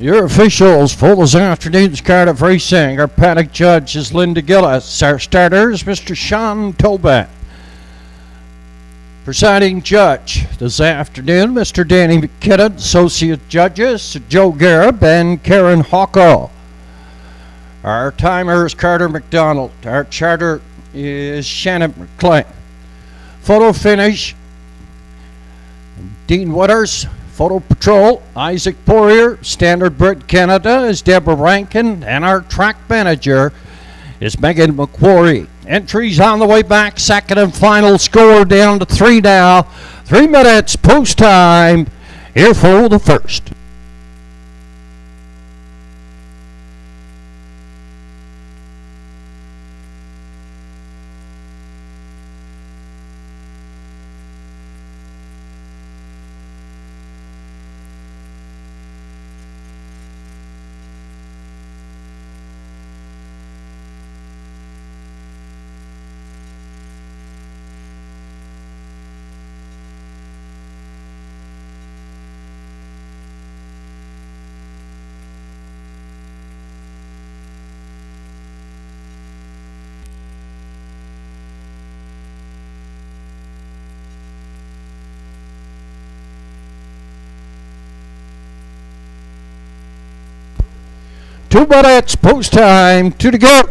Your officials for this afternoon's card of racing. Our paddock judge is Linda Gillis. Our starters, Mr. Sean Tobat. Presiding judge this afternoon, Mr. Danny McKinnon. Associate judges, Joe Garib and Karen Hawko. Our timer is Carter McDonald. Our charter is Shannon McLean. Photo finish, Dean Witters. Photo patrol, Isaac Poirier. Standard Brit Canada is Deborah Rankin. And our track manager is Megan McQuarrie. Entries on the way back. Second and final score down to 3 now. 3 minutes post time here for the first. Two minutes post time to go.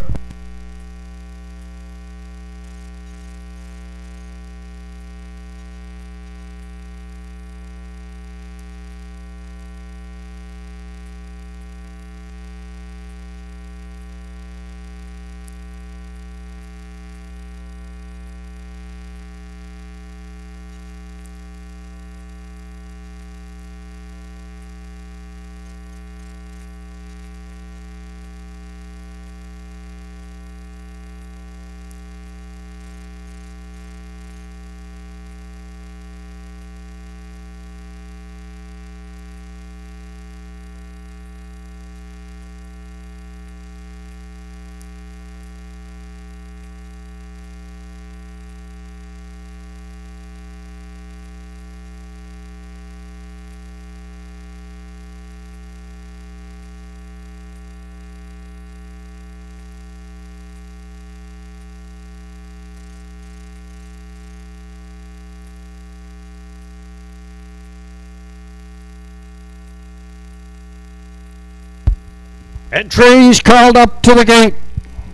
Entries called up to the gate.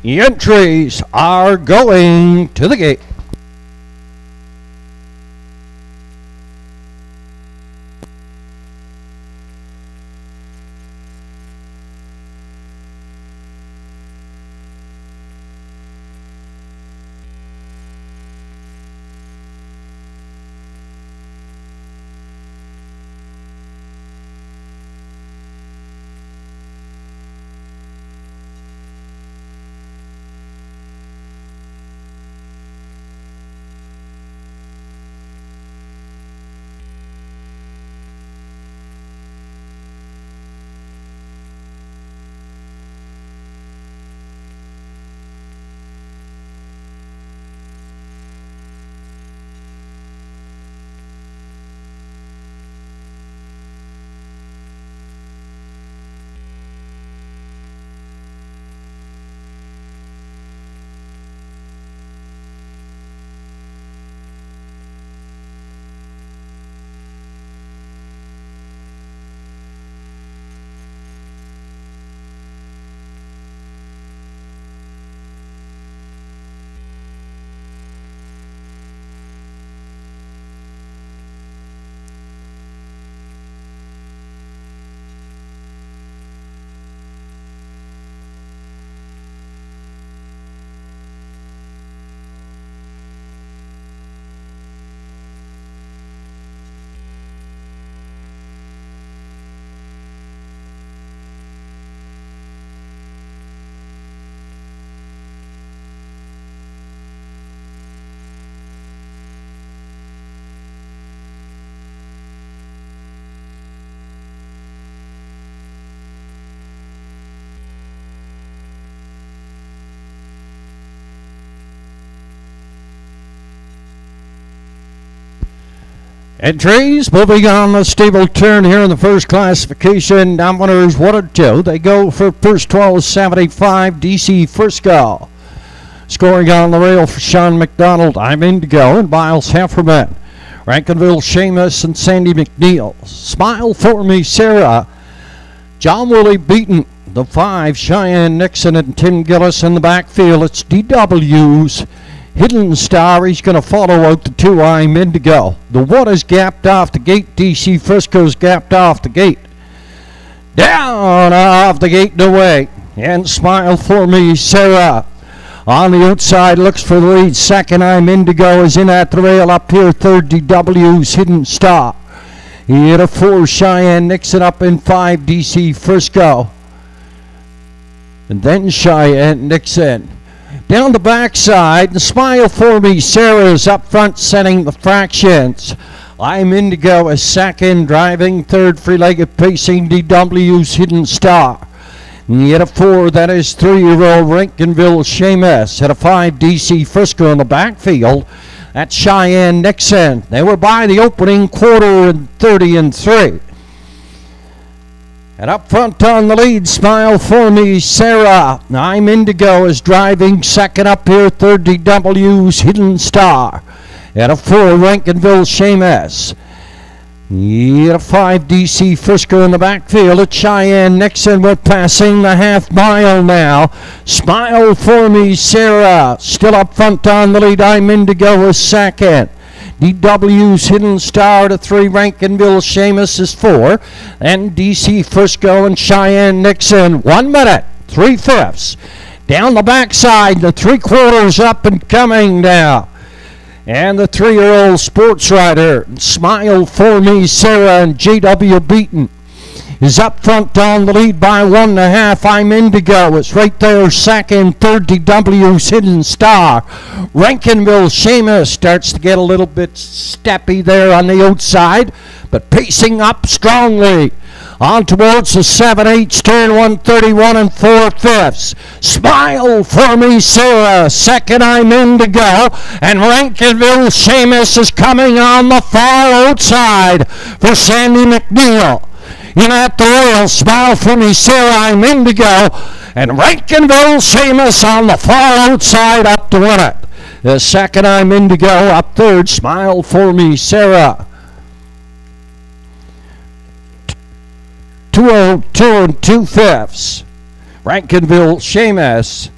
The entries are going to the gate. Entries moving on the stable turn here in the first classification. Dominators 1 and 2. They go for first 1275 DC Frisco. Scoring on the rail for Sean McDonald, I'm Indigo, and Miles Hefferman. Rankinville, Seamus, and Sandy McNeil. Smile for Me, Sarah. John Willie Beaton. The 5, Cheyenne Nixon and Tim Gillis in the backfield. It's DW's Hidden Star. He's going to follow out the 2, I'm Indigo. The 1 is gapped off the gate. DC Frisco's gapped off the gate. Down off the gate and away. And Smile for Me, Sarah. On the outside, looks for the lead. Second, I'm Indigo is in at the rail. Up here, third, DW's Hidden Star. He hit a 4, Cheyenne Nixon up in 5, DC Frisco. And then Cheyenne Nixon. Down the backside, Smile for Me, Sarah's up front setting the fractions. I'm Indigo is second, driving third, free-legged pacing, DW's Hidden Star. And he hit a 4, that is 3-year-old Rankinville Seamus. Hit a 5, DC Frisco in the backfield. That's Cheyenne Nixon. They were by the opening quarter and 30 and 3. And up front on the lead, Smile for Me, Sarah. I'm Indigo is driving second up here, third DW's Hidden Star. At a 4, Rankinville Seamus. At a 5, DC Frisco in the backfield. At Cheyenne Nixon, we're passing the half mile now. Smile for Me, Sarah. Still up front on the lead, I'm Indigo is second. DW's Hidden Star to 3, Rankinville Seamus is 4, and DC Frisco and Cheyenne Nixon 1 minute, 3/5. Down the backside, the 3/4 up and coming now. And the 3-year-old sports rider, Smile for Me, Sarah, and JW Beaton is up front on the lead by 1.5. I'm Indigo. It's right there second. Third, DW's Hidden Star. Rankinville Seamus starts to get a little bit steppy there on the outside, but pacing up strongly. On towards the 7/8 turn, 131 and 4/5. Smile for Me, Sarah. Second, I'm Indigo. And Rankinville Seamus is coming on the far outside for Sandy McNeil. In at the rail, Smile for Me, Sarah, I'm Indigo, and Rankinville Seamus on the far outside up to win it. The second, I'm Indigo, up third, Smile for Me, Sarah. 202 and 2/5. Rankinville Seamus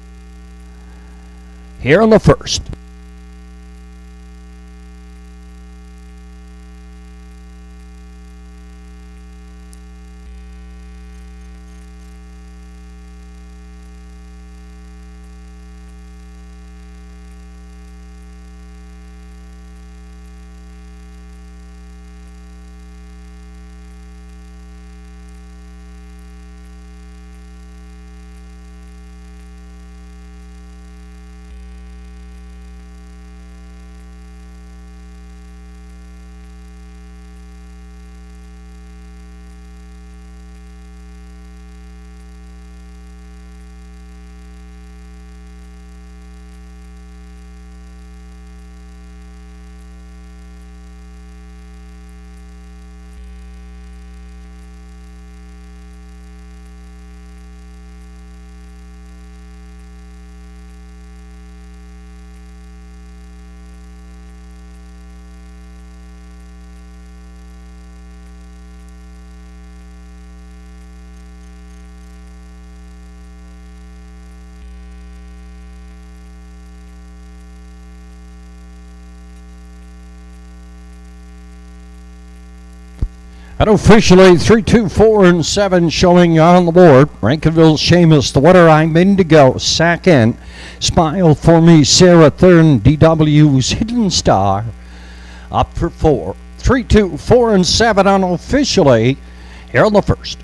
here in the first. And officially 3, 2, 4, and 7 showing on the board. Rankinville Seamus, the winner, I'm Indigo, second. Smile for Me, Sarah, third. DW's Hidden Star up for 4. 3, 2, 4, and 7 unofficially here in the first.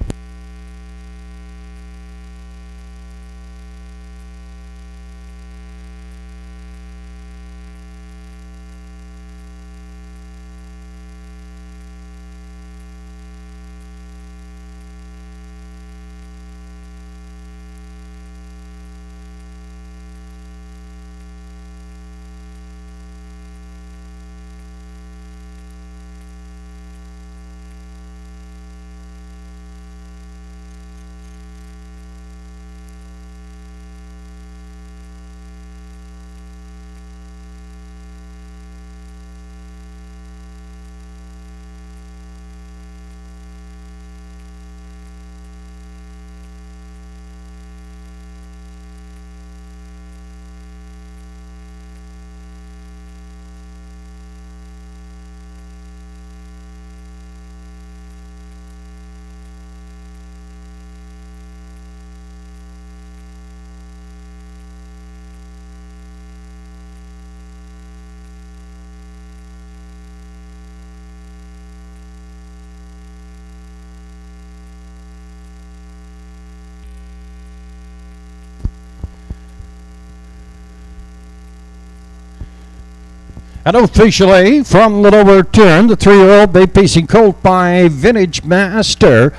And officially, from the lower turn, the 3-year-old bay pacing colt by Vintage Master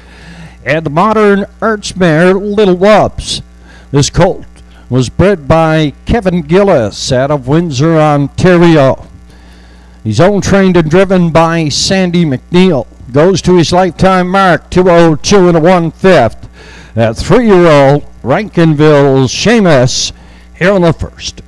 and the modern arts mare Little Wubs. This colt was bred by Kevin Gillis out of Windsor, Ontario. He's owned, trained, and driven by Sandy McNeil. Goes to his lifetime mark, 202 and 1/5. That 3-year-old Rankinville Seamus here on the first.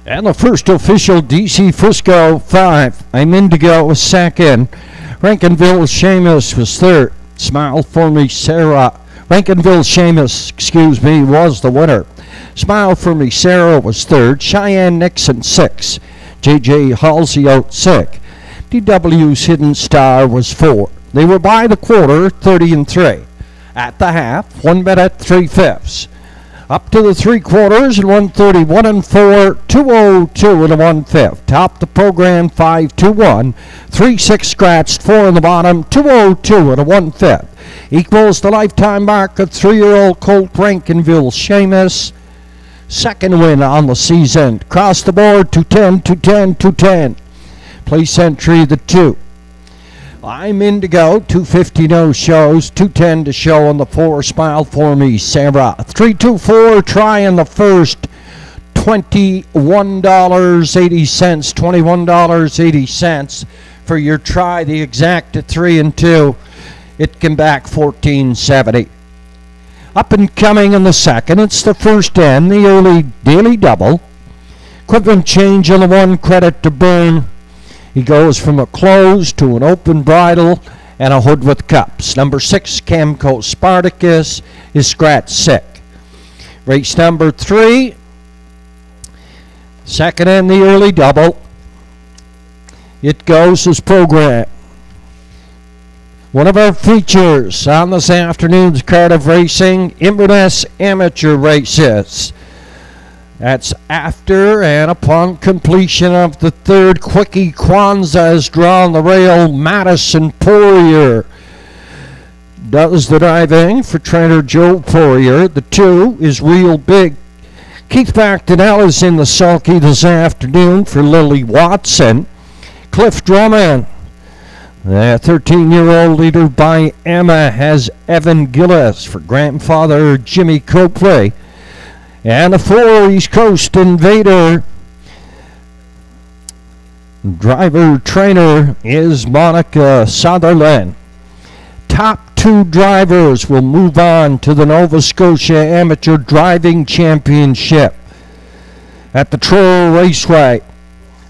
And the first official, DC Frisco 5. I'm Indigo was second. Rankinville Seamus was third. Smile for Me Sarah. Rankinville Seamus, was the winner. Smile for Me Sarah was third. Cheyenne Nixon 6. JJ Halsey out 6. DW's Hidden Star was 4. They were by the quarter, 30 and 3. At the half, 1 minute 3/5. Up to the 3/4 and 1:31 and 4, 202 and 1/5. Top the program 5-2-1, 3-6 scratched, 4 in the bottom, 202 and 1/5. Equals the lifetime mark of 3-year-old colt Rankinville Seamus. Second win on the season. Across the board, 210, 210, 210. Place entry the 2. I'm Indigo, 250 no shows, 210 to show on the 4. Smile for Me Sarah. 324 try in the first, $21.80, $21.80 for your try. The exact at 3 and 2. It came back $14.70. Up and coming in the second, it's the first end, the early daily double. Equivalent change on the 1, credit to Burn. He goes from a close to an open bridle and a hood with cups. Number 6, Camco Spartacus, is scratch sick. Race number 3, second and the early double. It goes as programmed. One of our features on this afternoon's card of racing, Inverness Amateur Races. That's after and upon completion of the third. Quickie Kwanzaa is drawn the rail. Madison Poirier does the driving for trainer Joe Poirier. The 2 is Real Big. Keith Bactonell is in the sulky this afternoon for Lily Watson. Cliff Drummond, the 13-year-old leader by Emma, has Evan Gillis for grandfather Jimmy Copley. And the 4, East Coast Invader. Driver trainer is Monica Sutherland. Top 2 drivers will move on to the Nova Scotia Amateur Driving Championship at the Truro Raceway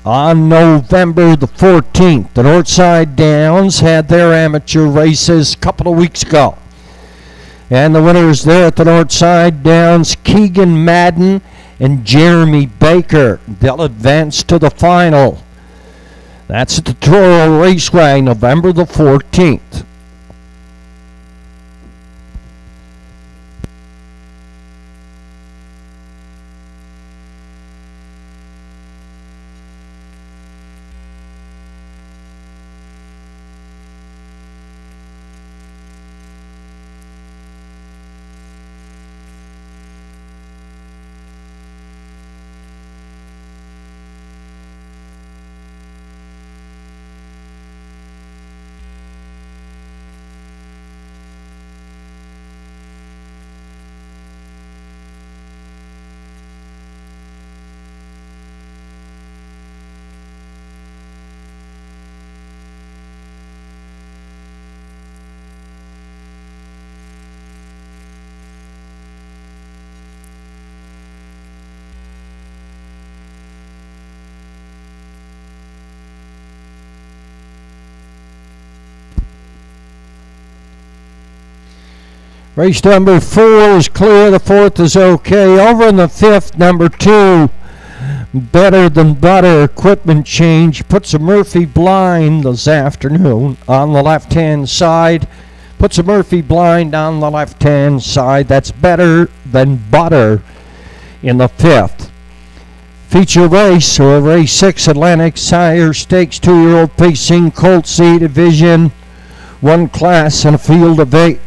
on November the 14th. The Northside Downs had their amateur races a couple of weeks ago. And the winners there at the Northside Downs, Keegan Madden and Jeremy Baker. They'll advance to the final. That's at the Truro Raceway, November the 14th. Race number 4 is clear. The 4th is okay. Over in the 5th, number 2, Better Than Butter equipment change. Puts a Murphy blind this afternoon on the left-hand side. Puts a Murphy blind on the left-hand side. That's Better Than Butter in the 5th. Feature race, or race 6, Atlantic Sire Stakes, 2-year-old pacing, Colt C division, 1 class and a field of 8.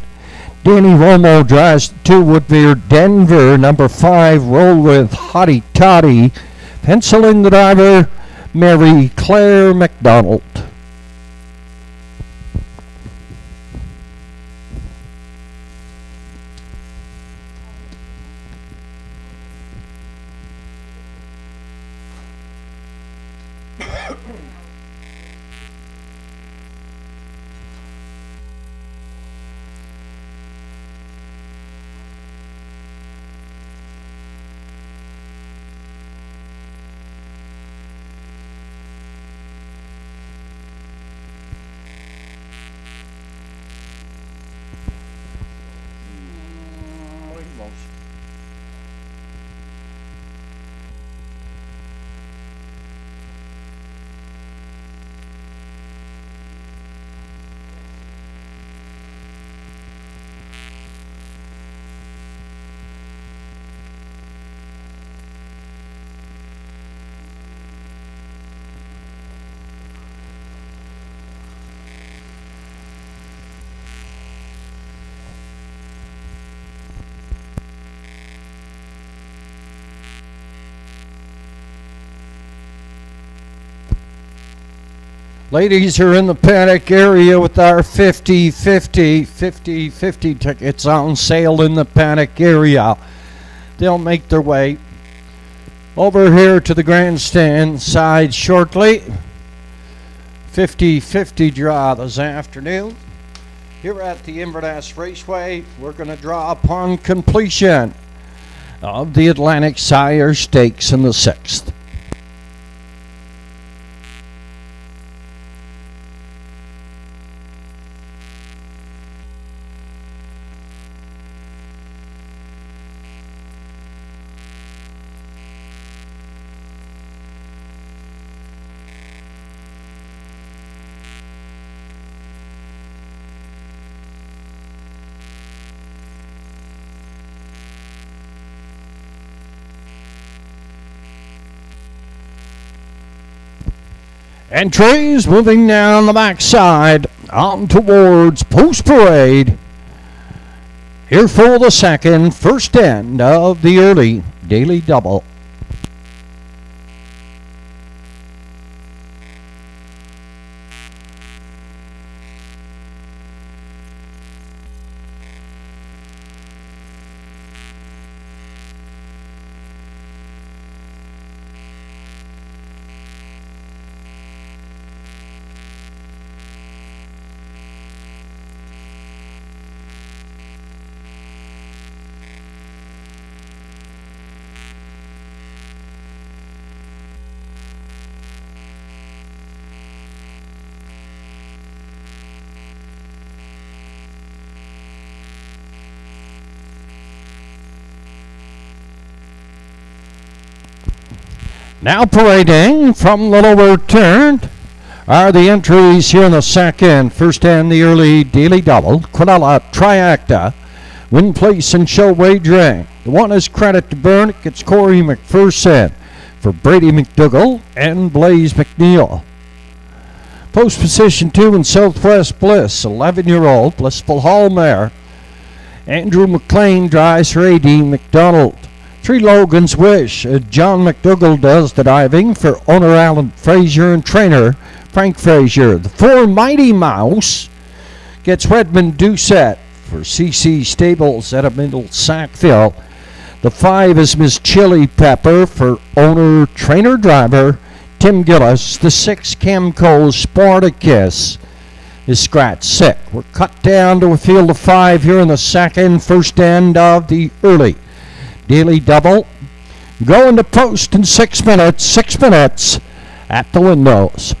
Danny Romo drives 2 Woodmere Denver. Number 5, Roll With Hottie Toddy. Pencil in the driver, Mary Claire McDonald. Ladies are in the paddock area with our 50-50 tickets on sale in the paddock area. They'll make their way over here to the grandstand side shortly. 50-50 draw this afternoon. Here at the Inverness Raceway, we're going to draw upon completion of the Atlantic Sire Stakes in the 6th. Entries moving down the backside on towards Post Parade. Here for the second, first end of the early daily double. Now parading from the lower turn are the entries here in the second. First and the early daily double. Quinella Triacta, Win Place and Show Wagering. The one is Credit to Burn. It gets Corey McPherson for Brady McDougall and Blaze McNeil. Post position 2 in Southwest Bliss, 11-year-old Blissful Hall mare. Andrew McLean drives for A.D. McDonald. 3 Logan's Wish. John McDougall does the diving for owner Alan Frazier and trainer Frank Frazier. The 4 Mighty Mouse gets Redmond Doucette for CC Stables at a middle Sackville. The 5 is Miss Chili Pepper for owner trainer driver Tim Gillis. The 6 Camco Spartacus is scratch sick. We're cut down to a field of 5 here in the second, first end of the early daily double. Going to post in 6 minutes, 6 minutes at the windows.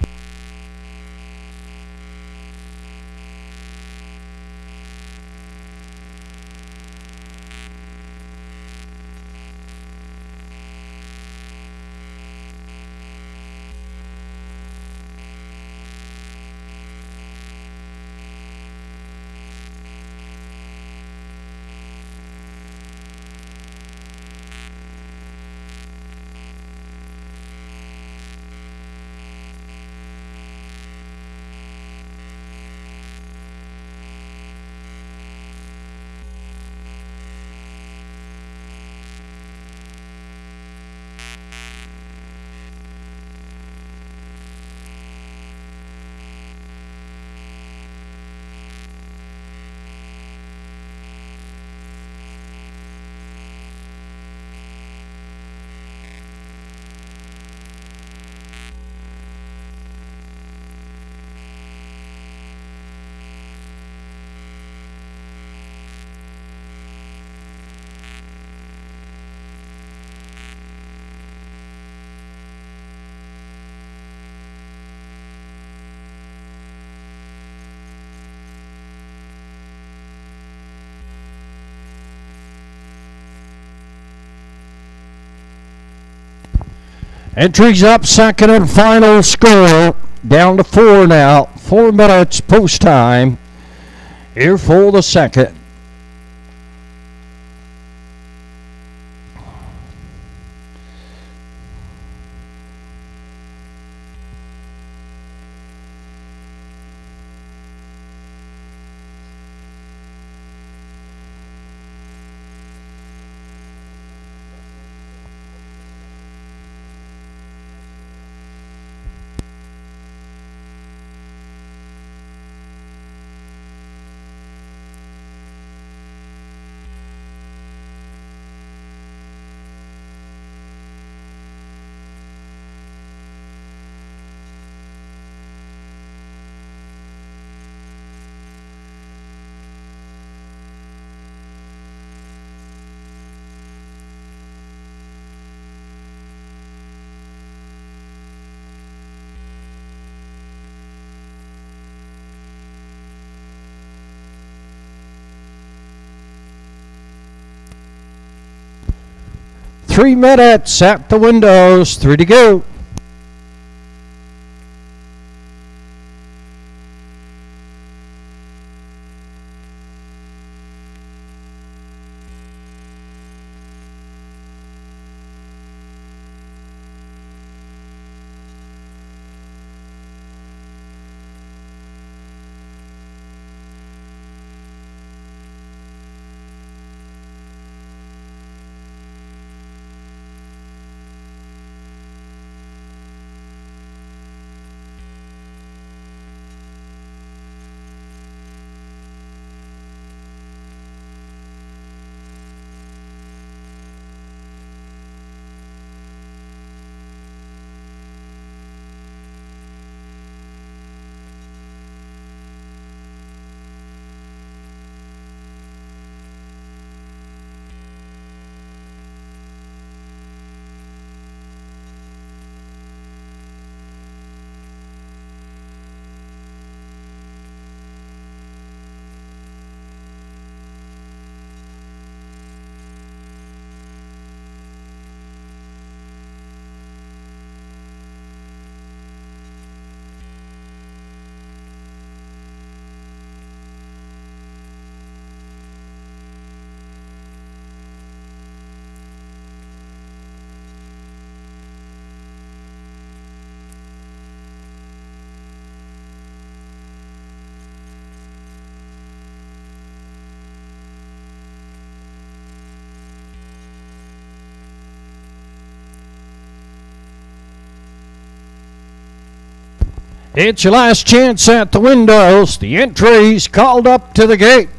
Entries up second and final score. Down to 4 now. 4 minutes post time. Here for the second. Three minutes at the windows, 3 to go. It's your last chance at the windows. The entries called up to the gate.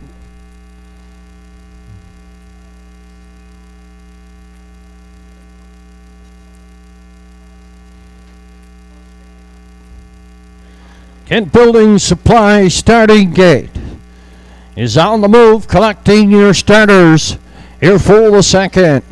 Kent Building Supply starting gate is on the move, collecting your starters here for the second.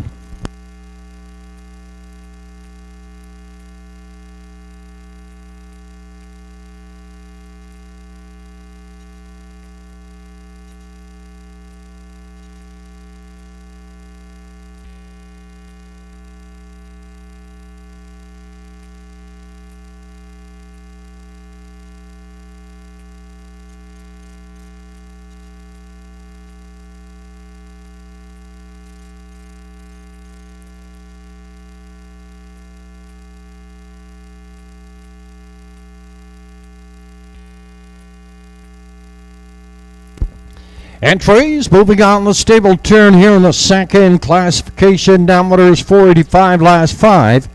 Entries moving on the stable turn here in the second classification. Downwater's 485, last 5.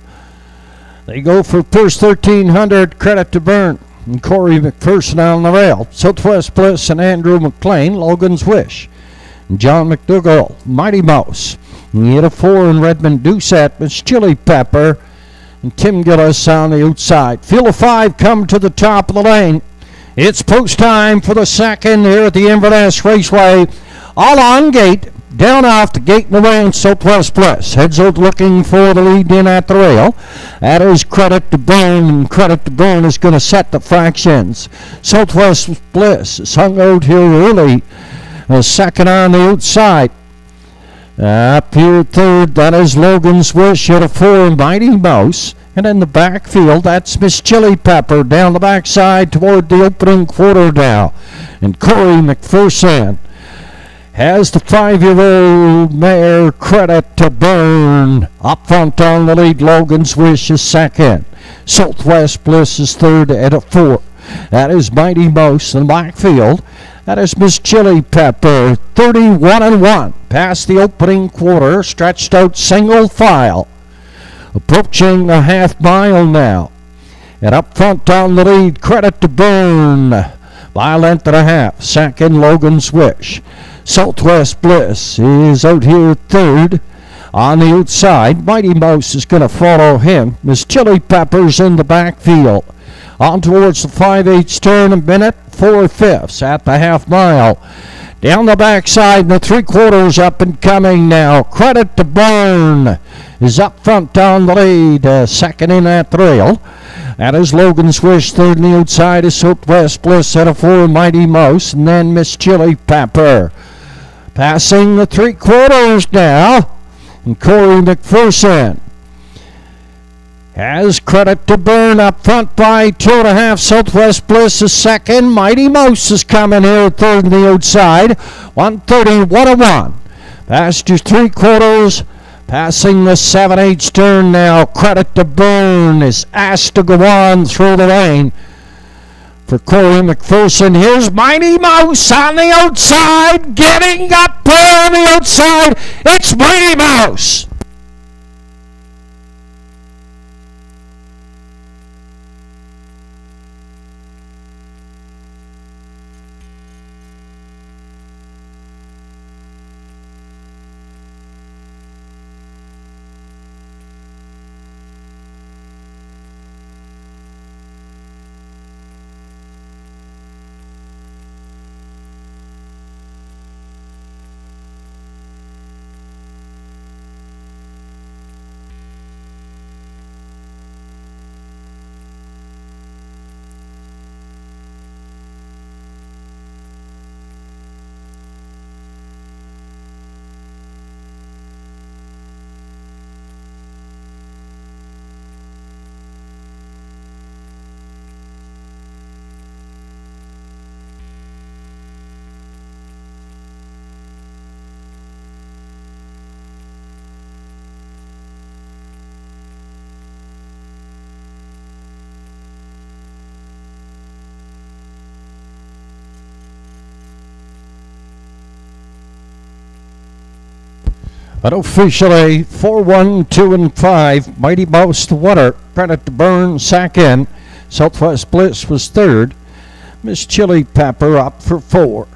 They go for first 1300, credit to Byrne and Corey McPherson on the rail. Southwest Bliss and Andrew McLean, Logan's Wish. And John McDougall, Mighty Mouse. And he hit a 4 in Redmond Doucette, Miss Chili Pepper. And Tim Gillis on the outside. Field of 5 come to the top of the lane. It's post time for the second here at the Inverness Raceway. All on gate, down off the gate and away in Southwest Bliss. Heads out looking for the lead in at the rail. That is credit to Byrne, and credit to Byrne is going to set the fractions. Southwest Bliss is hung out here early. Second on the outside. Up here third, that is Logan's Wish at a 4, Mighty Mouse. And in the backfield, that's Miss Chili Pepper down the backside toward the opening quarter now. And Corey McPherson has the 5-year-old mare Credit to Burn. Up front on the lead, Logan's Wish is second. Southwest Bliss is third at a 4. That is Mighty Mouse in the backfield. That is Miss Chili Pepper, 31-1. Past the opening quarter, stretched out single file. Approaching the half mile now. And up front on the lead, Credit to Burn by a length and a half. Second, Logan's Wish. Southwest Bliss is out here third. On the outside, Mighty Mouse is going to follow him. Miss Chili Pepper's in the backfield. On towards the 5/8 turn, a minute 4/5 at the half mile. Down the backside, the 3/4 up and coming now. Credit to Burn is up front on the lead, second in that trail. That is Logan's Wish. Third on the outside is Southwest Bliss at a 4, Mighty Mouse, and then Miss Chili Pepper. Passing the 3/4 now, and Corey McPherson has Credit to Burn up front by 2.5. Southwest Bliss is second. Mighty Mouse is coming here third on the outside. 1:30, 1-1. Past your 3/4. Passing the 7/8 turn now. Credit to Burn is asked to go on through the lane. For Corey McPherson, here's Mighty Mouse on the outside. Getting up there on the outside. It's Mighty Mouse. Unofficially, 4-1, 2-5. Mighty Mouse the winner. Credit to Burn second. Southwest Bliss was third. Miss Chili Pepper up for 4.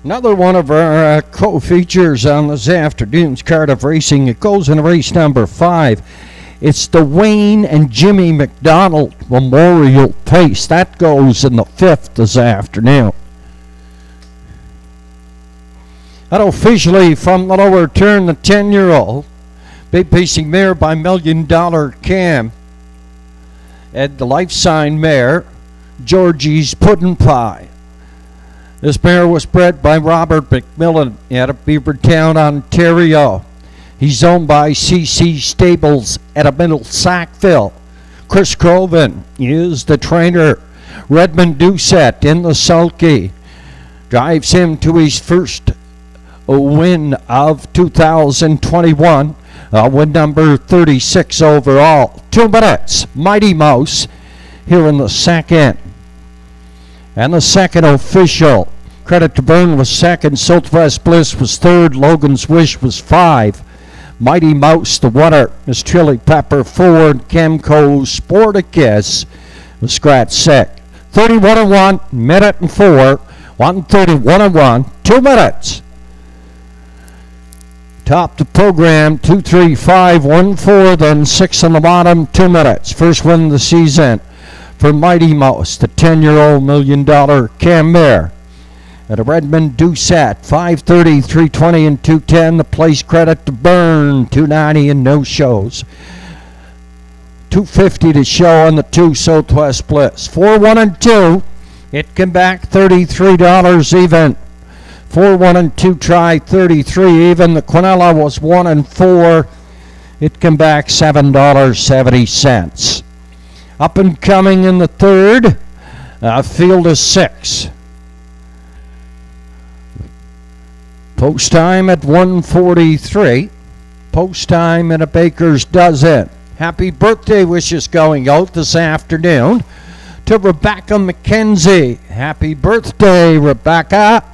Another one of our co-features on this afternoon's card of racing. It goes in race number 5. It's the Wayne and Jimmy McDonald Memorial Pace. That goes in the 5th this afternoon. Unofficially from the lower turn, the 10-year-old. Big pacing mare by $1 Million Cam. And the life sign mare, Georgie's Puddin' Pie. This mare was bred by Robert McMillan out of Beavertown, Ontario. He's owned by CC Stables at a Middle Sackville. Chris Croven is the trainer. Redmond Doucette in the sulky. Drives him to his first win of 2021. Win number 36 overall. 2 minutes. Mighty Mouse here in the second. And the second official. Credit to Byrne was second. Southwest Bliss was third. Logan's Wish was 5. Mighty Mouse, the winner. Miss Chili Pepper, 4. Chemco Sporticus was scratch sick. 31-1, minute and 4. 131-1, 2 minutes. Top the program, 2, 3, 5, 1, 4, then 6 on the bottom, 2 minutes. First win of the season for Mighty Mouse, the 10-year-old $1 Million Cam mare. At a Redmond Doucette, 5:30, 3:20, and 2:10. The place credit to Byrne, 290 and no shows. 250 to show on the 2 Southwest Bliss. 4, 1, and 2. It came back $33 even. 4, 1, and 2 try 33 even. The Quinella was 1 and 4. It came back $7.70. Up and coming in the third. Field is 6. Post time at 1:43. Post time in a baker's dozen. Happy birthday wishes going out this afternoon to Rebecca McKenzie. Happy birthday, Rebecca.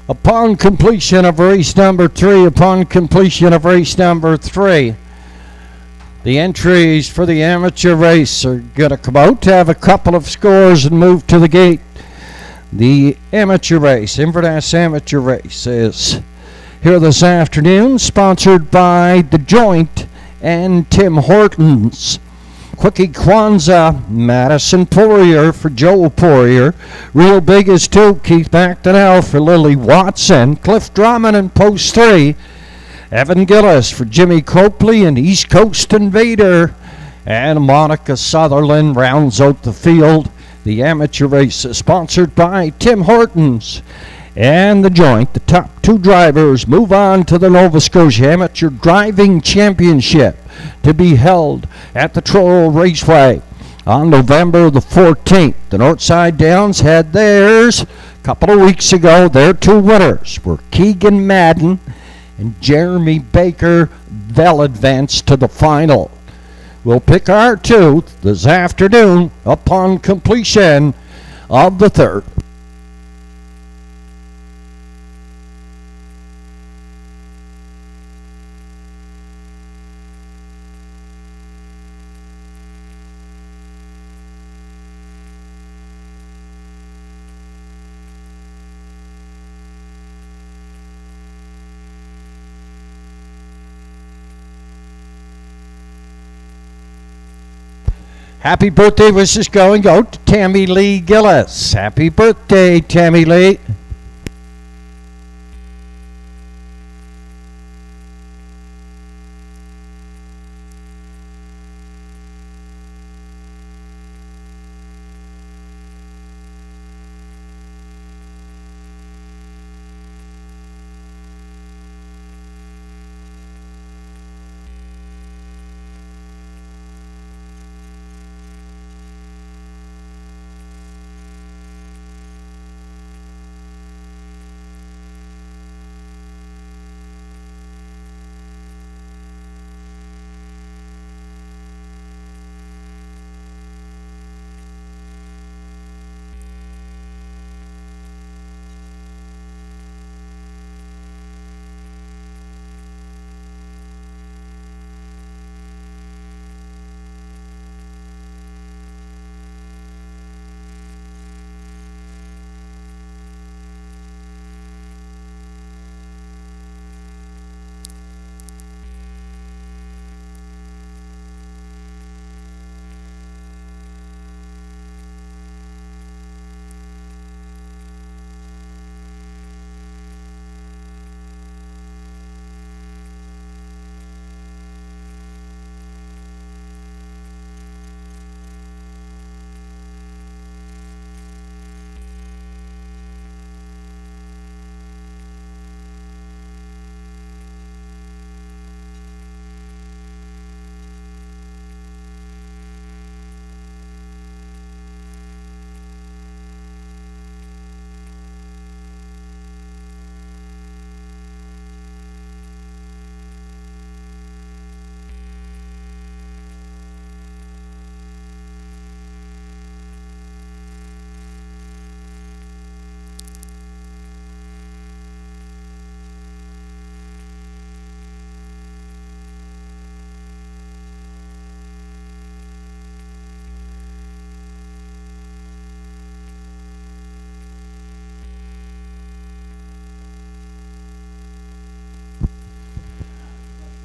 Upon completion of race number 3, the entries for the amateur race are going to come out to have a couple of scores and move to the gate. The amateur race, Inverness Amateur Race, is here this afternoon, sponsored by The Joint and Tim Hortons. Quickie Kwanzaa, Madison Poirier for Joel Poirier. Real Big is 2, Keith McDonald for Lily Watson. Cliff Drummond in post 3. Evan Gillis for Jimmy Copley and East Coast Invader. And Monica Sutherland rounds out the field. The amateur race is sponsored by Tim Hortons and The Joint. The top 2 drivers move on to the Nova Scotia Amateur Driving Championship, to be held at the Truro Raceway on November the 14th. The Northside Downs had theirs a couple of weeks ago. Their 2 winners were Keegan Madden and Jeremy Baker. They'll advance to the final. We'll pick our 2 this afternoon upon completion of the third. Happy birthday wishes going out to Tammy Lee Gillis. Happy birthday, Tammy Lee.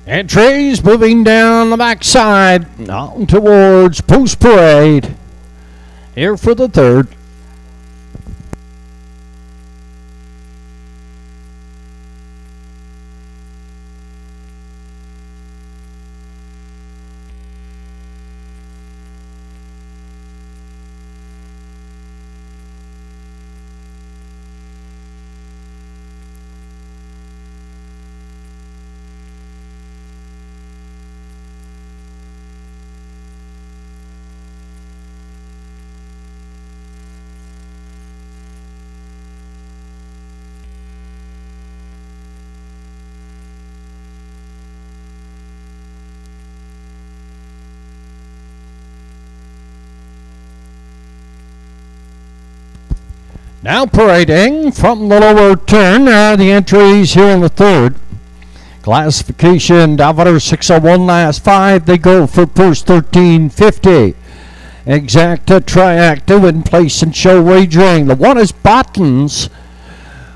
Entries moving down the backside, out towards Post Parade. Here for the third. Now parading from the lower turn are the entries here in the third. Classification, Doubter 601 last 5. They go for post 1350. Exacta Triactive in place and show wagering. The one is Bottons.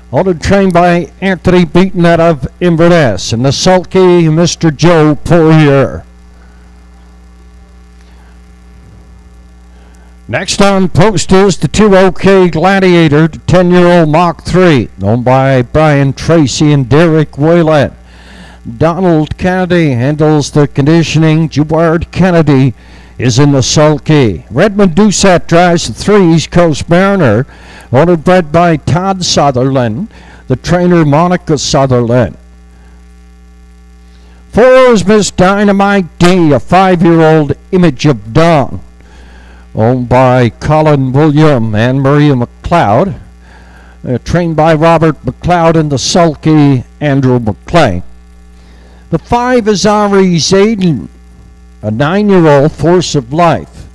Ordered trained by Anthony Beaton out of Inverness. And the sulky Mr. Joe Poirier. Next on post is the 2OK Gladiator, the 10-year-old Mach 3, owned by Brian Tracy and Derek Wayland. Donald Kennedy handles the conditioning. Juward Kennedy is in the sulky. Redmond Doucette drives the 3 East Coast Mariner, ordered bred by Todd Sutherland, the trainer Monica Sutherland. 4 is Miss Dynamite D, a 5-year-old Image of Dawn, owned by Colin William and Maria McLeod, trained by Robert McLeod and the sulky Andrew McLean. The 5 is Ari Zayden, a 9-year-old Force of Life.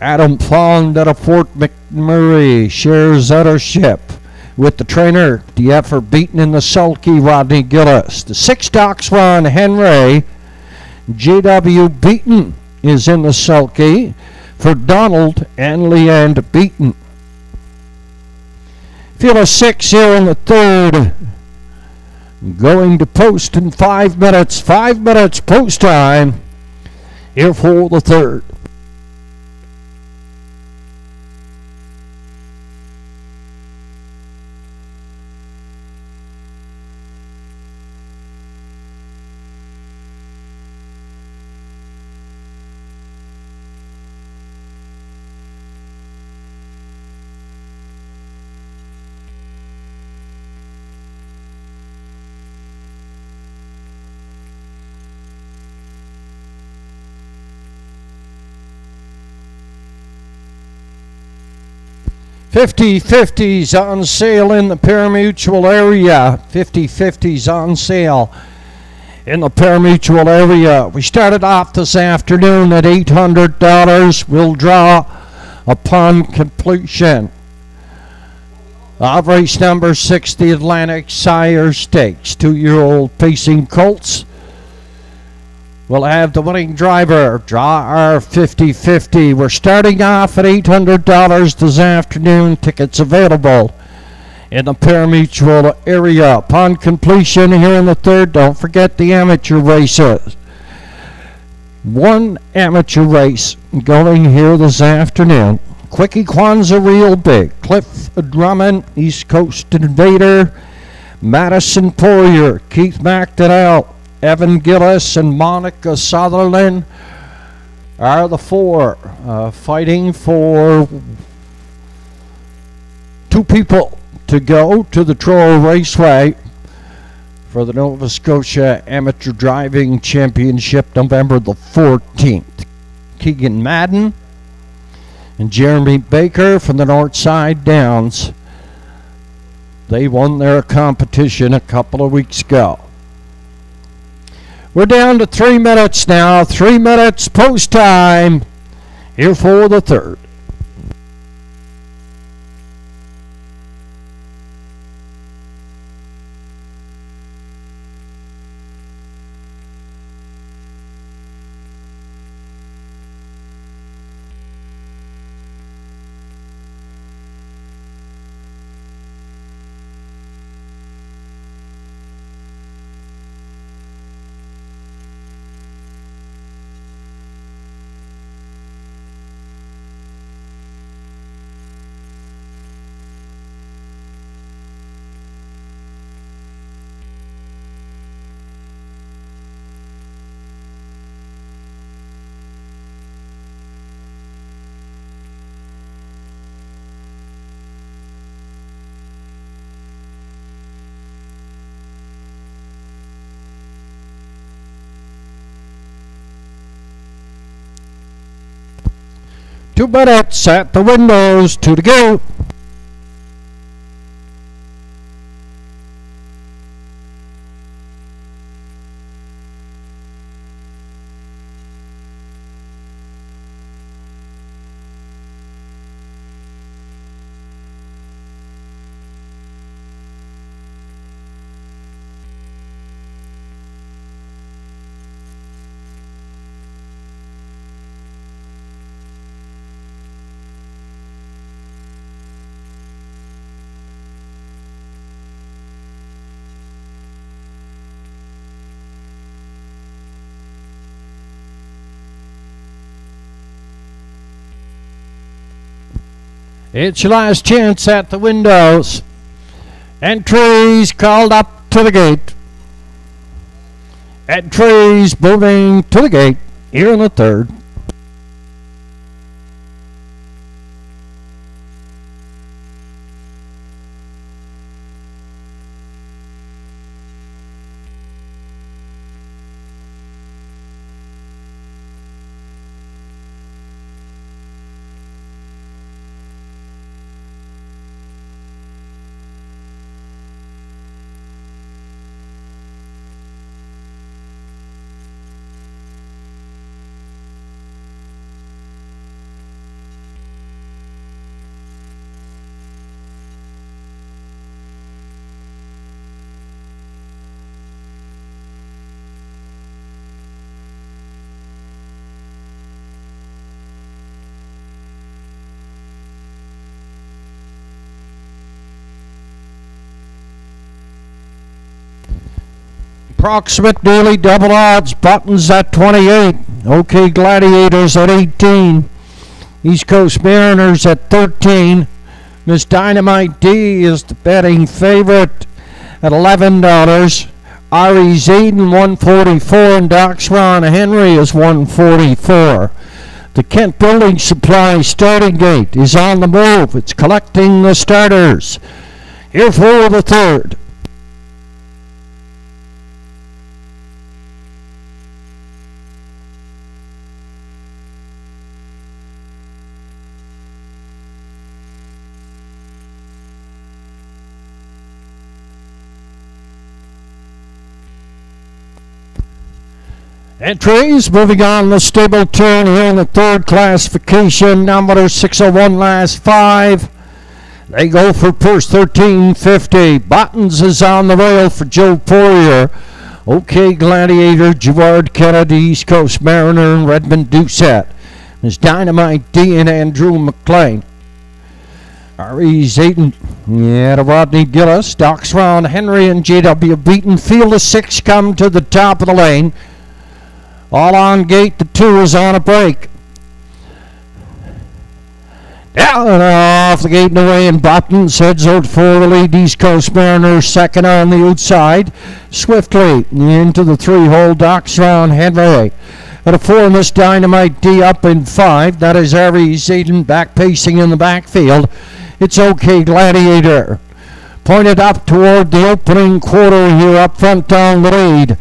Adam Fond out of Fort McMurray shares ownership with the trainer, the effort beaten in the sulky Rodney Gillis. The 6 Docs Ron Henry, J.W. Beaton is in the sulky for Donald and Leanne Beaton. Field of 6 here in the third. Going to post in 5 minutes. 5 minutes post time here for the third. $50/50s on sale in the parimutuel area. $50/50s on sale in the parimutuel area. We started off this afternoon at $800. We'll draw upon completion of race number 6, the Atlantic Sire Stakes. 2-year-old Pacing Colts we'll have the winning driver draw our 50/50. We're starting off at $800 this afternoon. Tickets available in the parimutuel area. Upon completion here in the third, don't forget the amateur races. 1 amateur race going here this afternoon. Quickie Kwanzaa Real Big, Cliff Drummond, East Coast Invader, Madison Poirier, Keith McDonald, Evan Gillis and Monica Sutherland are the 4 fighting for 2 people to go to the Truro Raceway for the Nova Scotia Amateur Driving Championship November the 14th. Keegan Madden and Jeremy Baker from the Northside Downs. They won their competition a couple of weeks ago. We're down to 3 minutes now. 3 minutes post time here for the third. 2 minutes at the windows, 2 to go. It's your last chance at the windows. Entries called up to the gate. Entries moving to the gate here in the third. Approximate nearly double odds. Buttons at 28. OK Gladiators at 18. East Coast Mariners at 13. Miss Dynamite D is the betting favorite at $11. Ari Zayden 144 and Doc's Ron Henry is 144. The Kent Building Supply starting gate is on the move. It's collecting the starters. Here for the third. Entries moving on the stable turn here in the third classification. Number 601 last 5. They go for purse 1350. Buttons is on the rail for Joe Poirier. OK Gladiator, Gerard Kennedy, East Coast Mariner, and Redmond Doucette. There's Dynamite D and Andrew McLean. R.E. Zayden, to Rodney Gillis. Doc's Ron Henry and J.W. Beaton. Field of 6 come to the top of the lane. All on gate, the 2 is on a break. Down and off the gate and away, and Buttons heads out for the lead. East Coast Mariners second on the outside. Swiftly into the 3-hole, Doc's Ron Henry. At a 4, Miss Dynamite D up in 5. That is Ari Zayden back pacing in the backfield. It's OK Gladiator. Pointed up toward the opening quarter here up front on the lead.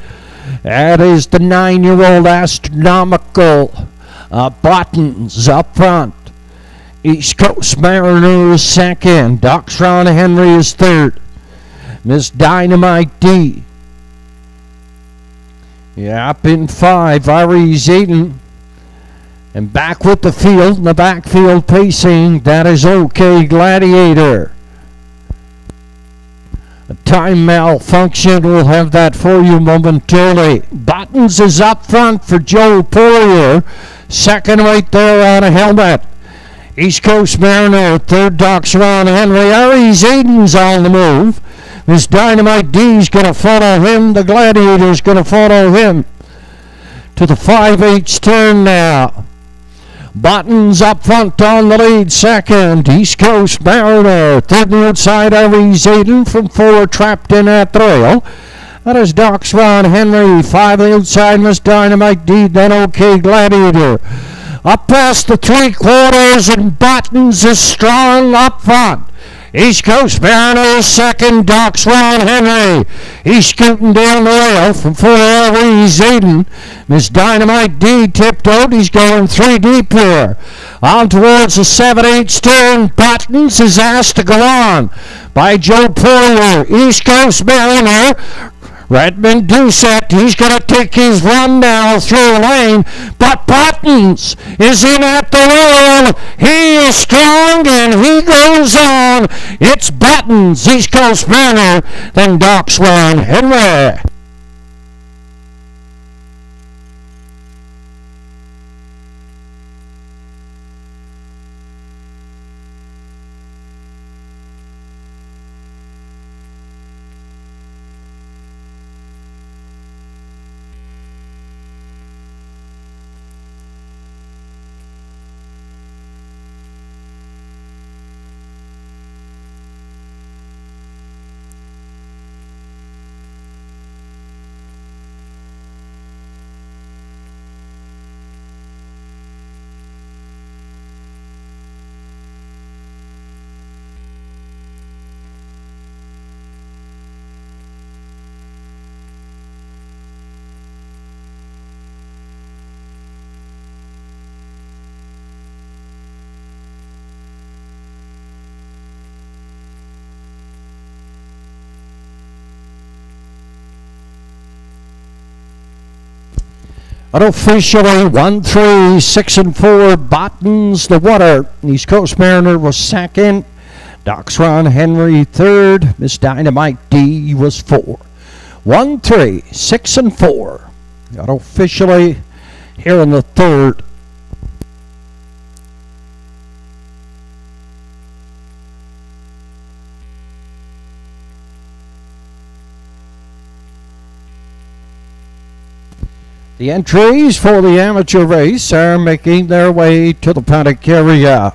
That is the 9-year-old Astronomical. Buttons up front. East Coast Mariners second. Doc's Ron Henry is third. Miss Dynamite D. Up in 5. Ari Zayden. And back with the field. In the backfield pacing. That is OK Gladiator. A time malfunction, we'll have that for you momentarily. Buttons is up front for Joe Poirier. Second right there on a helmet. East Coast Mariner, third Doc's Ron Henry. Ari Zayden's on the move. Miss Dynamite D's going to follow him. The Gladiator's going to follow him. To the 5/8 turn now. Buttons up front on the lead second. East Coast Mariner. Third and outside, Ari Zayden from 4 trapped in at the rail. That is Doc's Ron Henry. 5 outside, Miss Dynamite D. Then OK Gladiator. Up past the 3/4, and Buttons is strong up front. East Coast Mariner second, Doc's Ron Henry. He's scooting down the rail from 4 He's Aiden. Miss Dynamite D tipped out. He's going 3 deep here. On towards the 7-8 stern. Buttons is asked to go on by Joe Poirier. East Coast Mariner. Redmond Doucette, he's going to take his run now through the lane, but Buttons is in at the rail. He is strong and he goes on. It's Buttons, East Coast Mariner, then Doc's Ron Henry. Unofficially 1-3, 6-4, Buttons the water. East Coast Mariner was second. Doc's Ron Henry third. Miss Dynamite D was 4. 1-3, 6-4. Unofficially here in the third. The entries for the amateur race are making their way to the paddock area.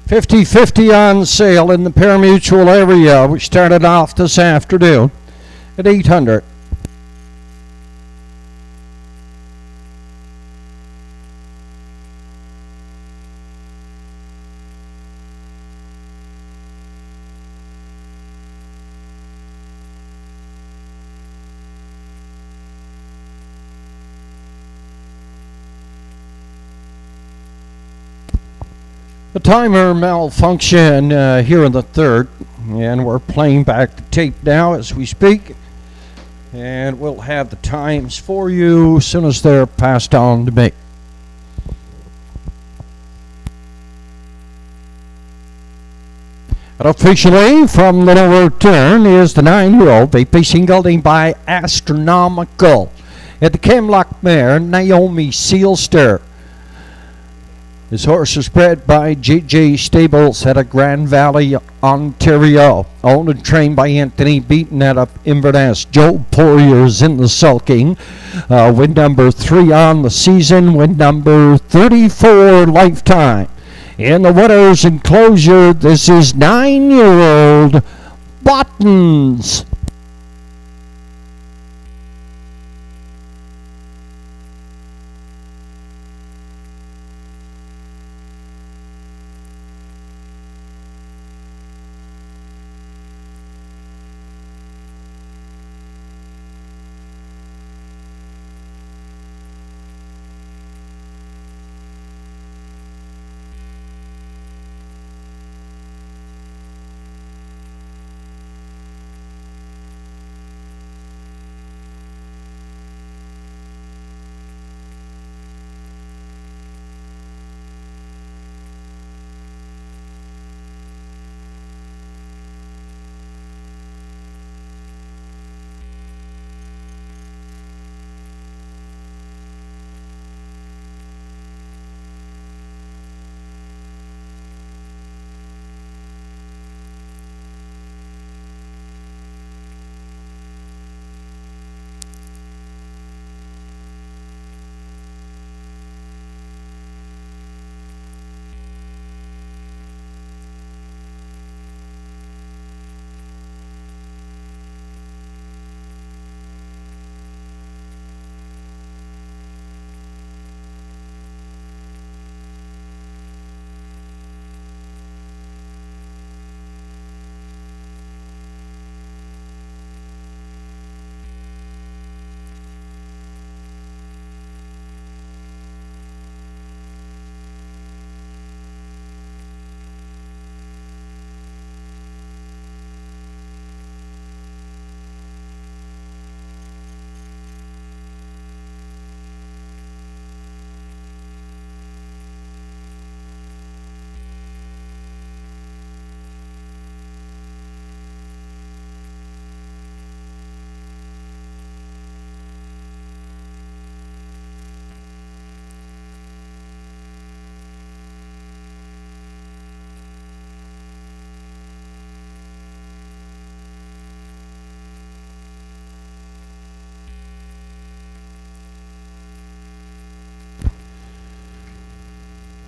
$50-50 on sale in the pari-mutuel area. We started off this afternoon at 800. The timer malfunction here in the third, and we're playing back the tape now as we speak. And we'll have the times for you as soon as they're passed on to me. And officially from the lower turn is the 9-year-old VP Singleton by Astronomical. At the Camlock mare, Naomi Sealster. This horse is bred by JJ Stables out of Grand Valley, Ontario. Owned and trained by Anthony Beaton out of Inverness. Joe Poirier's in the sulking. Win number 3 on the season. Win number 34 lifetime. In the winner's enclosure, this is 9-year-old Buttons.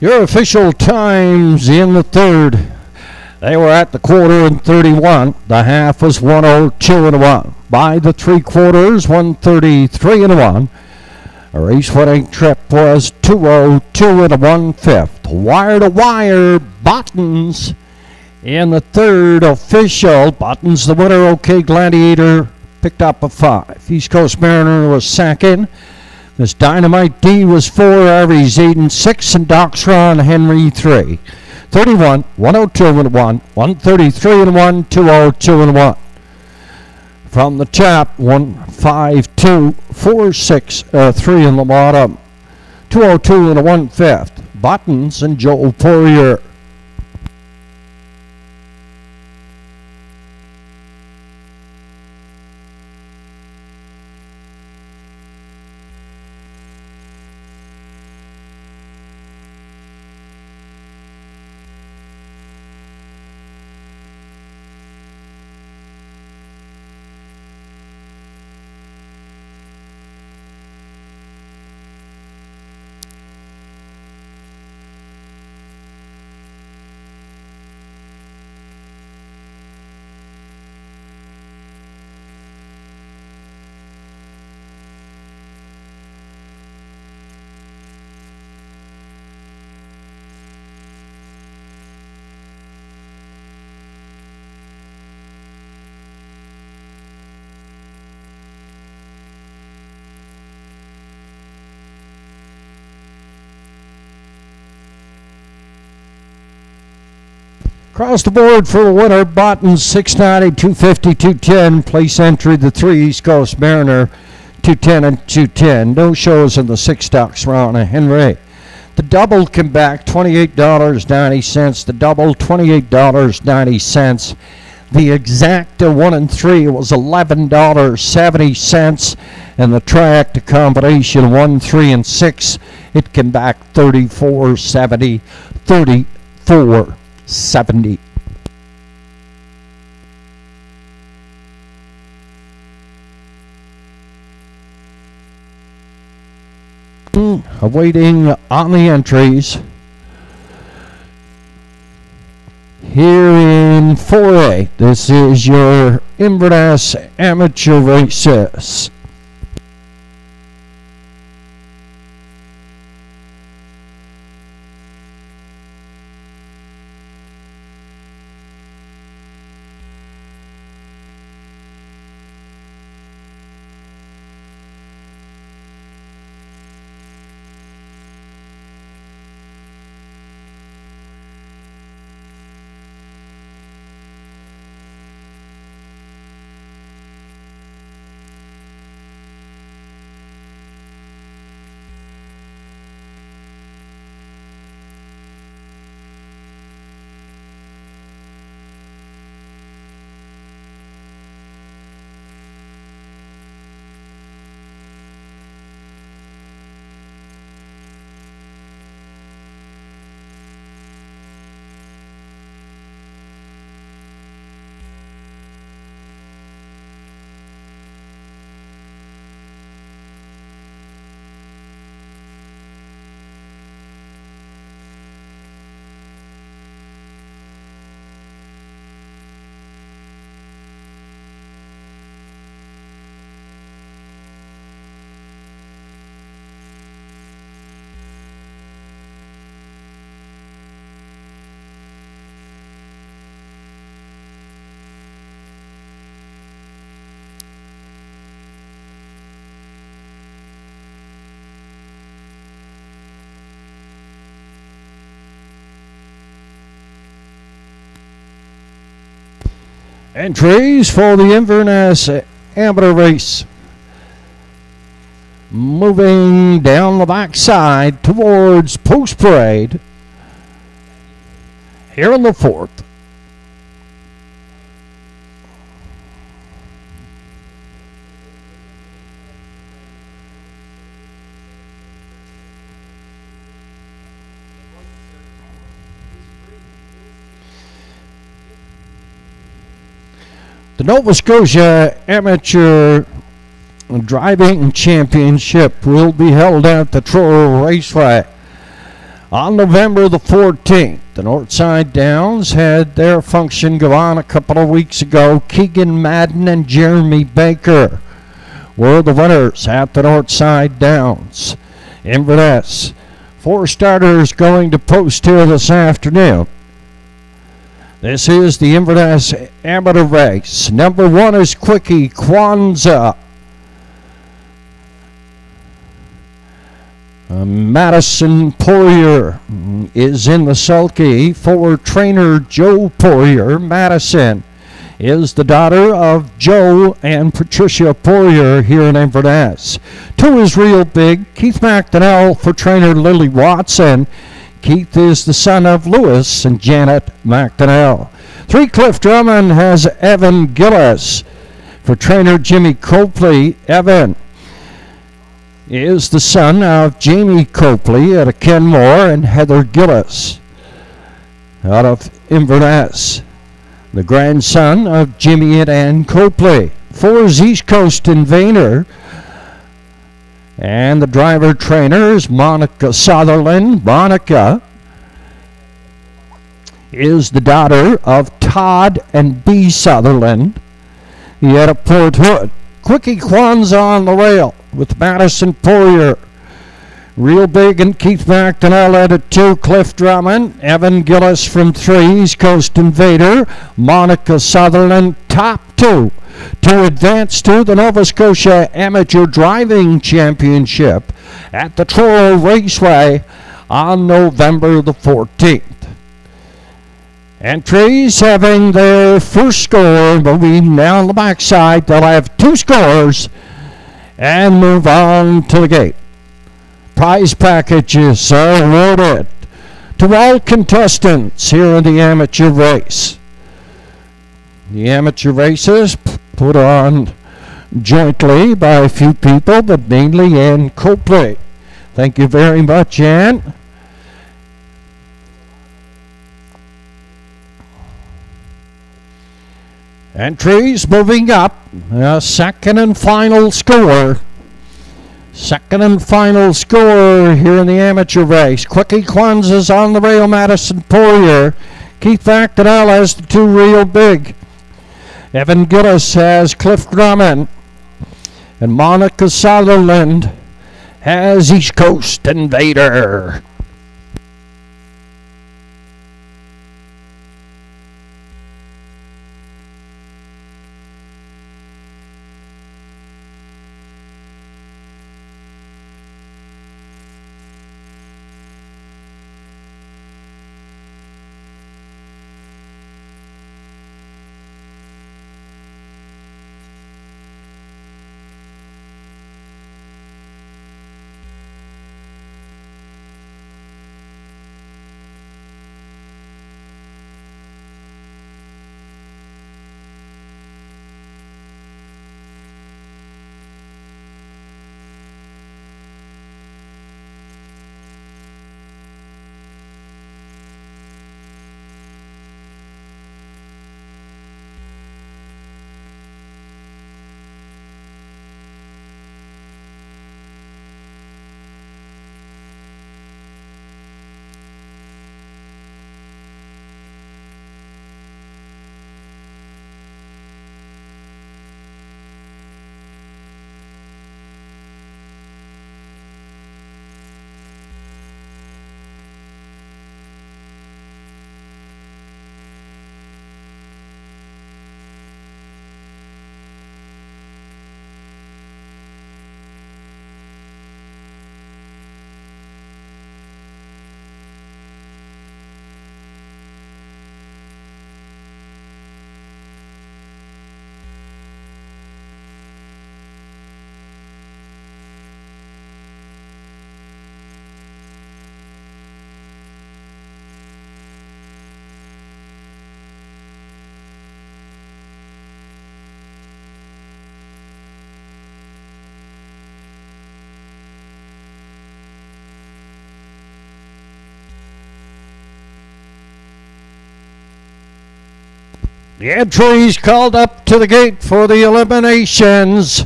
Your official times in the third. They were at the quarter in 31. The half was 102 and 1. By the three quarters, 133 and 1. A race winning trip was 202 and 1/5. Wire to wire, Buttons in the third official. Buttons the winner. OK Gladiator picked up a 5. East Coast Mariner was second. This Dynamite D was 4. Harvey's Eden 6 and Doxron Henry 3. 31, 102 and 1, 133 and 1, 202 and 1. From the top, 152, 46, 3 in the bottom. 202 and a 1/5. Buttons and Joel Poirier. Across the board for the winner, Buttons 690, 250, 210. Place entry the 3 East Coast Mariner 210 and 210. No shows in the 6 Doxron Henry. The double came back $28.90. The double $28.90. The exacta 1 and 3 was $11.70. And the track combination 1, 3, and 6, it came back $34.70. $34.70. Awaiting on the entries. Here in 4A, this is your Inverness Amateur Races. Entries for the Inverness Amateur Race. Moving down the backside towards Post Parade. Here in the 4th. The Nova Scotia Amateur Driving Championship will be held at the Truro Raceway On November the 14th, the Northside Downs had their function go on a couple of weeks ago. Keegan Madden and Jeremy Baker were the winners at the Northside Downs. Inverness. 4 starters going to post here this afternoon. This is the Inverness Amateur Race. Number 1 is Quickie Kwanzaa. Madison Poirier is in the sulky for trainer Joe Poirier. Madison is the daughter of Joe and Patricia Poirier here in Inverness. 2 is Real Big. Keith McDonald for trainer Lily Watson. Keith is the son of Lewis and Janet McDonald. 3 Cliff Drummond has Evan Gillis for trainer Jimmy Copley. Evan is the son of Jamie Copley out of Kenmore and Heather Gillis out of Inverness, the grandson of Jimmy and Ann Copley. 4 is East Coast Invader, and the driver trainer is Monica Sutherland. Monica is the daughter of Todd and Bee Sutherland. He had a Port Hood. Quickie Kwanzaa on the rail with Madison Poirier. Real Big and Keith McDonald at 2. Cliff Drummond. Evan Gillis from 3. East Coast Invader. Monica Sutherland, top 2 to advance to the Nova Scotia Amateur Driving Championship at the Truro Raceway on November the 14th. Entries having their first score moving down the backside. They'll have 2 scores and move on to the gate. Prize packages are awarded to all contestants here in the amateur race. The amateur races put on jointly by a few people, but mainly Ann Copley. Thank you very much, Ann. Entries moving up. Second and final score. Second and final score here in the amateur race. Quickie Kwanzaa's on the rail. Madison Poirier. Keith McDonald has the 2 Real Big. Evan Gillis has Cliff Drummond. And Monica Sutherland has East Coast Invader. The entries called up to the gate for the eliminations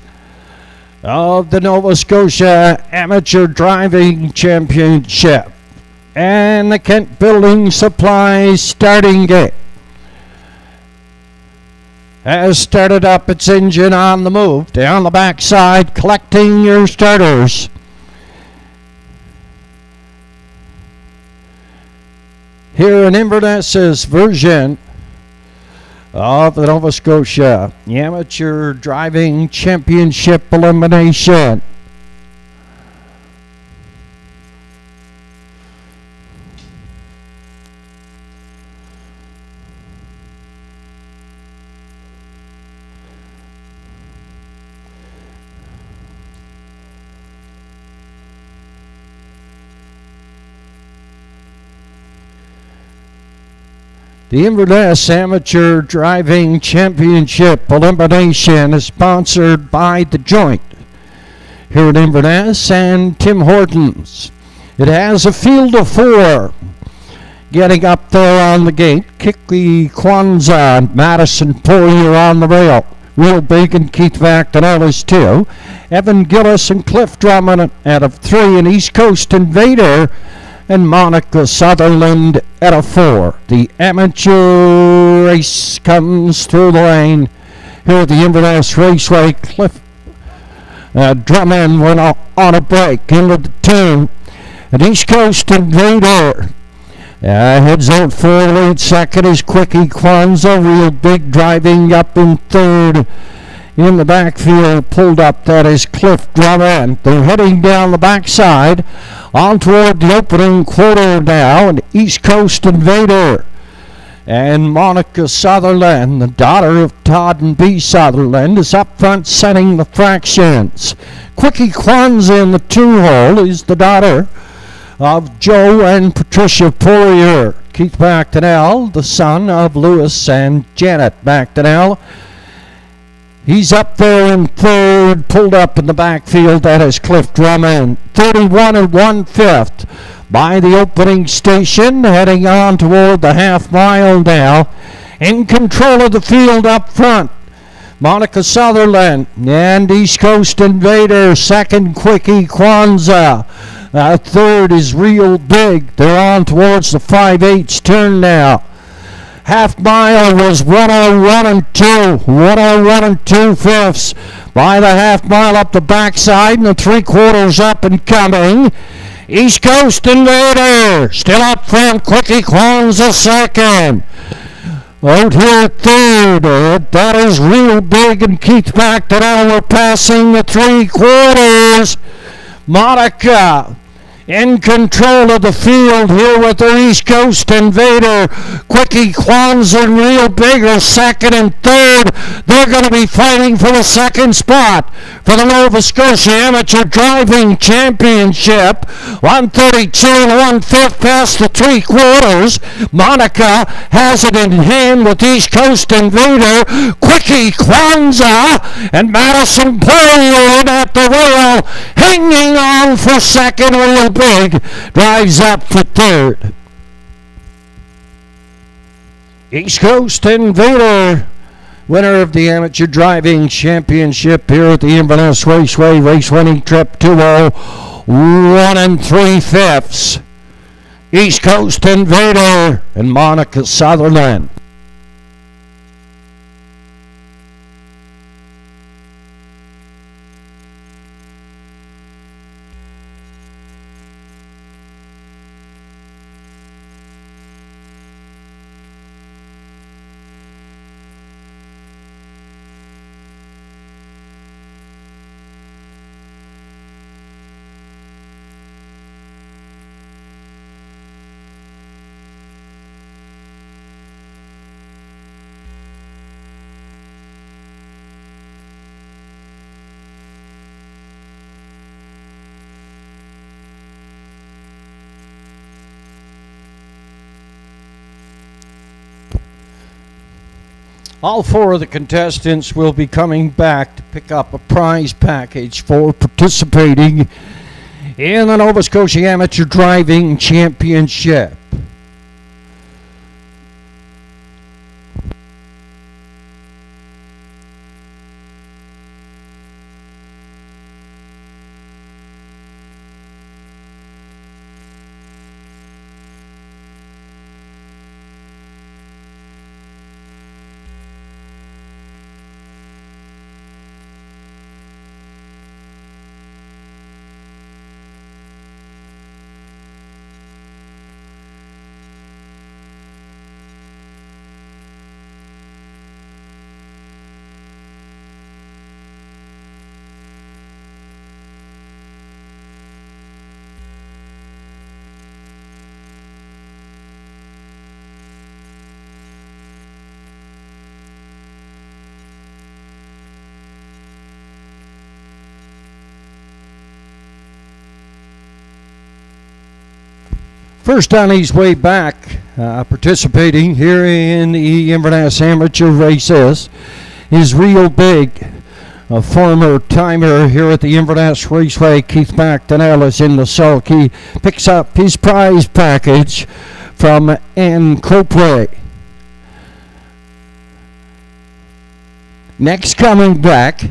of the Nova Scotia Amateur Driving Championship. and the Kent Building Supplies starting gate has started up its engine on the move down the backside, collecting your starters. Here in Inverness's version of the Nova Scotia Amateur Driving Championship Elimination. The Inverness Amateur Driving Championship Elimination is sponsored by The Joint here at Inverness and Tim Hortons. It has a field of 4. Getting up there on the gate, Kiki Kwanzaa and Madison Poirier on the rail. Real Big and Keith McDonald is 2. Evan Gillis and Cliff Drummond out of 3. And East Coast Invader and Monica Sutherland at a 4. The amateur race comes through the lane here at the Inverness Raceway. Cliff Drummond went on a break into the turn. And East Coast Invader heads out for lead. Second is Quickie Kwanzaa. Real Big driving up in third. In the backfield, pulled up, that is Cliff Drummond. They're heading down the backside on toward the opening quarter now. And East Coast Invader and Monica Sutherland, the daughter of Todd and Bee Sutherland, is up front setting the fractions. Quickie Kwanzaa in the 2-hole is the daughter of Joe and Patricia Poirier. Keith McDonald, the son of Lewis and Janet McDonald. He's up there in third, pulled up in the backfield. That is Cliff Drummond. 31 1/5 by the opening station, heading on toward the half mile now. In control of the field up front, Monica Sutherland and East Coast Invader. Second, Quickie Kwanzaa. Third is Real Big. They're on towards the 5/8 turn now. Half mile was 101 and 2. 101 and 2/5 by the half mile up the backside, and the 3/4 up and coming. East Coast Invader still up front. Quickie Kwanzaa second. Out here third. That is Real Big and Keith McDonald. We're passing the 3/4. Monica in control of the field here with the East Coast Invader. Quickie Kwanzaa and Real Big are second and third. They're going to be fighting for the second spot for the Nova Scotia Amateur Driving Championship. 132 and 1/5 past the 3/4. Monica has it in hand with East Coast Invader. Quickie Kwanzaa and Madison Poirier in at the rail, hanging on for second. Real Big drives up for third. East Coast Invader, winner of the Amateur Driving Championship here at the Inverness Raceway, race winning trip 201 3/5. East Coast Invader and Monica Sutherland. All 4 of the contestants will be coming back to pick up a prize package for participating in the Nova Scotia Amateur Driving Championship. First on his way back, participating here in the Inverness Amateur Races is Real Big, a former timer here at the Inverness Raceway. Keith McDonald is in the sulky, picks up his prize package from Ann Copley. Next coming back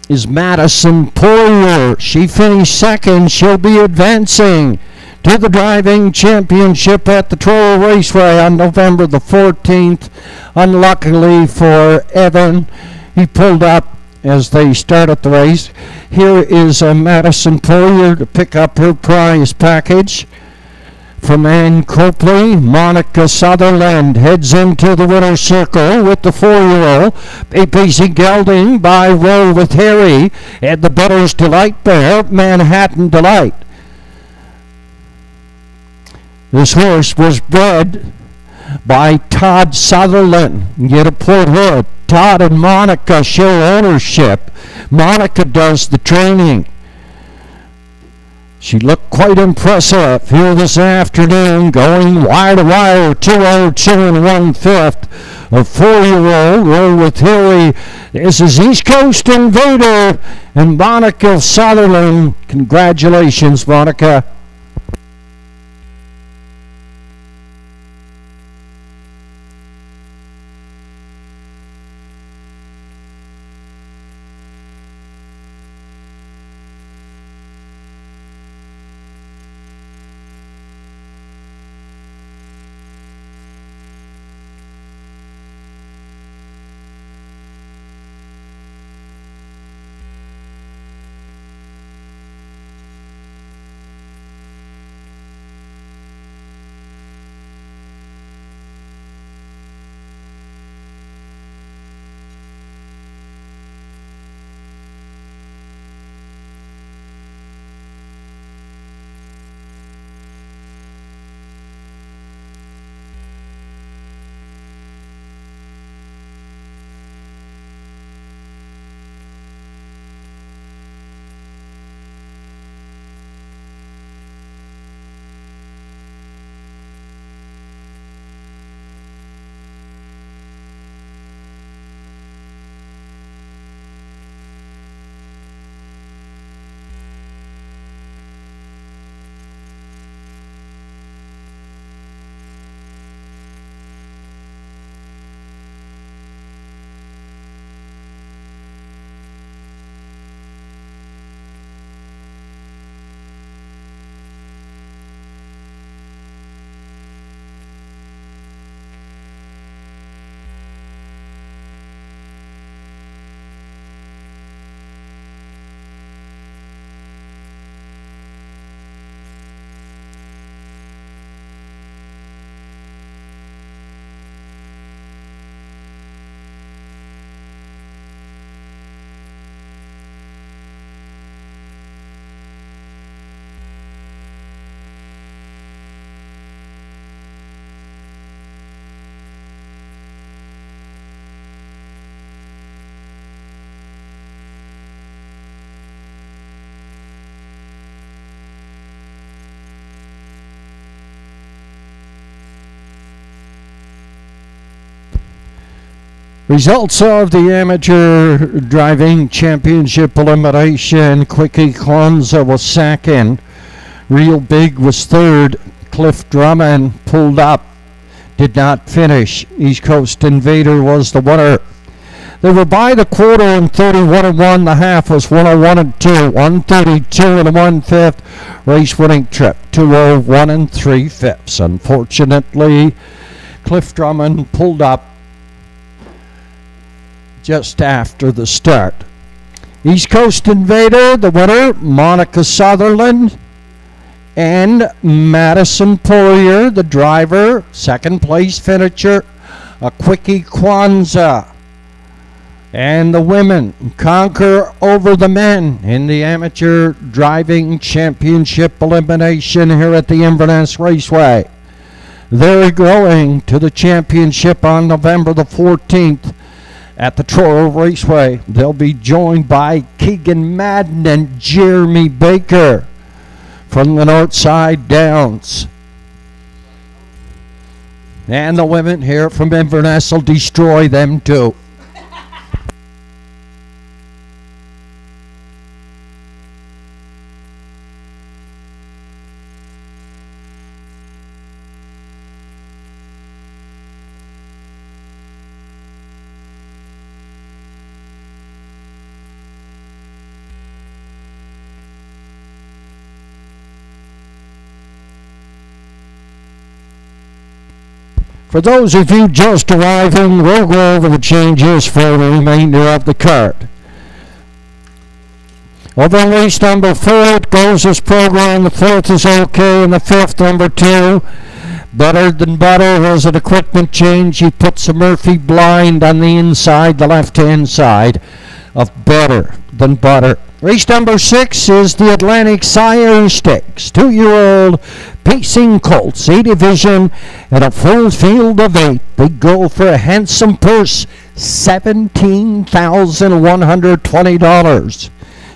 is Madison Poirier. She finished second. She'll be advancing to the driving championship at the Truro Raceway on November the 14th. Unluckily for Evan, he pulled up as they started the race. Here is Madison Poirier to pick up her prize package from Ann Copley. Monica Sutherland heads into the winner's circle with the 4-year-old. APC gelding by Roll with Harry and the Bettor's Delight Bear, Manhattan Delight. This horse was bred by Todd Sutherland. Get a Port Hood. Todd and Monica share ownership. Monica does the training. She looked quite impressive here this afternoon, going wire to wire, 202 and 1/5. A 4-year-old, Roll with Harry. This is East Coast Invader and Monica Sutherland. Congratulations, Monica. Results of the Amateur Driving Championship elimination. Quickie Kwanzaa was second. Real Big was third. Cliff Drummond pulled up, did not finish. East Coast Invader was the winner. They were by the quarter in 31 and 1. The half was 101 and 2. 132 and 1/5. Race winning trip 201 and 3/5. Unfortunately, Cliff Drummond pulled up just after the start. East Coast Invader, the winner, Monica Sutherland, and Madison Poirier, the driver, second place finisher, a Quickie Kwanzaa. And the women conquer over the men in the Amateur Driving Championship elimination here at the Inverness Raceway. They're going to the championship on November the 14th at the Truro Raceway. They'll be joined by Keegan Madden and Jeremy Baker from the Northside Downs. And the women here from Inverness will destroy them too. For those of you just arriving, we'll go over the changes for the remainder of the card. Over on race number 4, it goes as programmed. The 4th is okay, and the 5th, number 2. Better Than Butter has an equipment change. He puts a Murphy blind on the inside, the left-hand side of Better Than Butter. Race number 6 is the Atlantic Sire Stakes. 2-year-old pacing colts, A division, and a full field of 8. They go for a handsome purse, $17,120.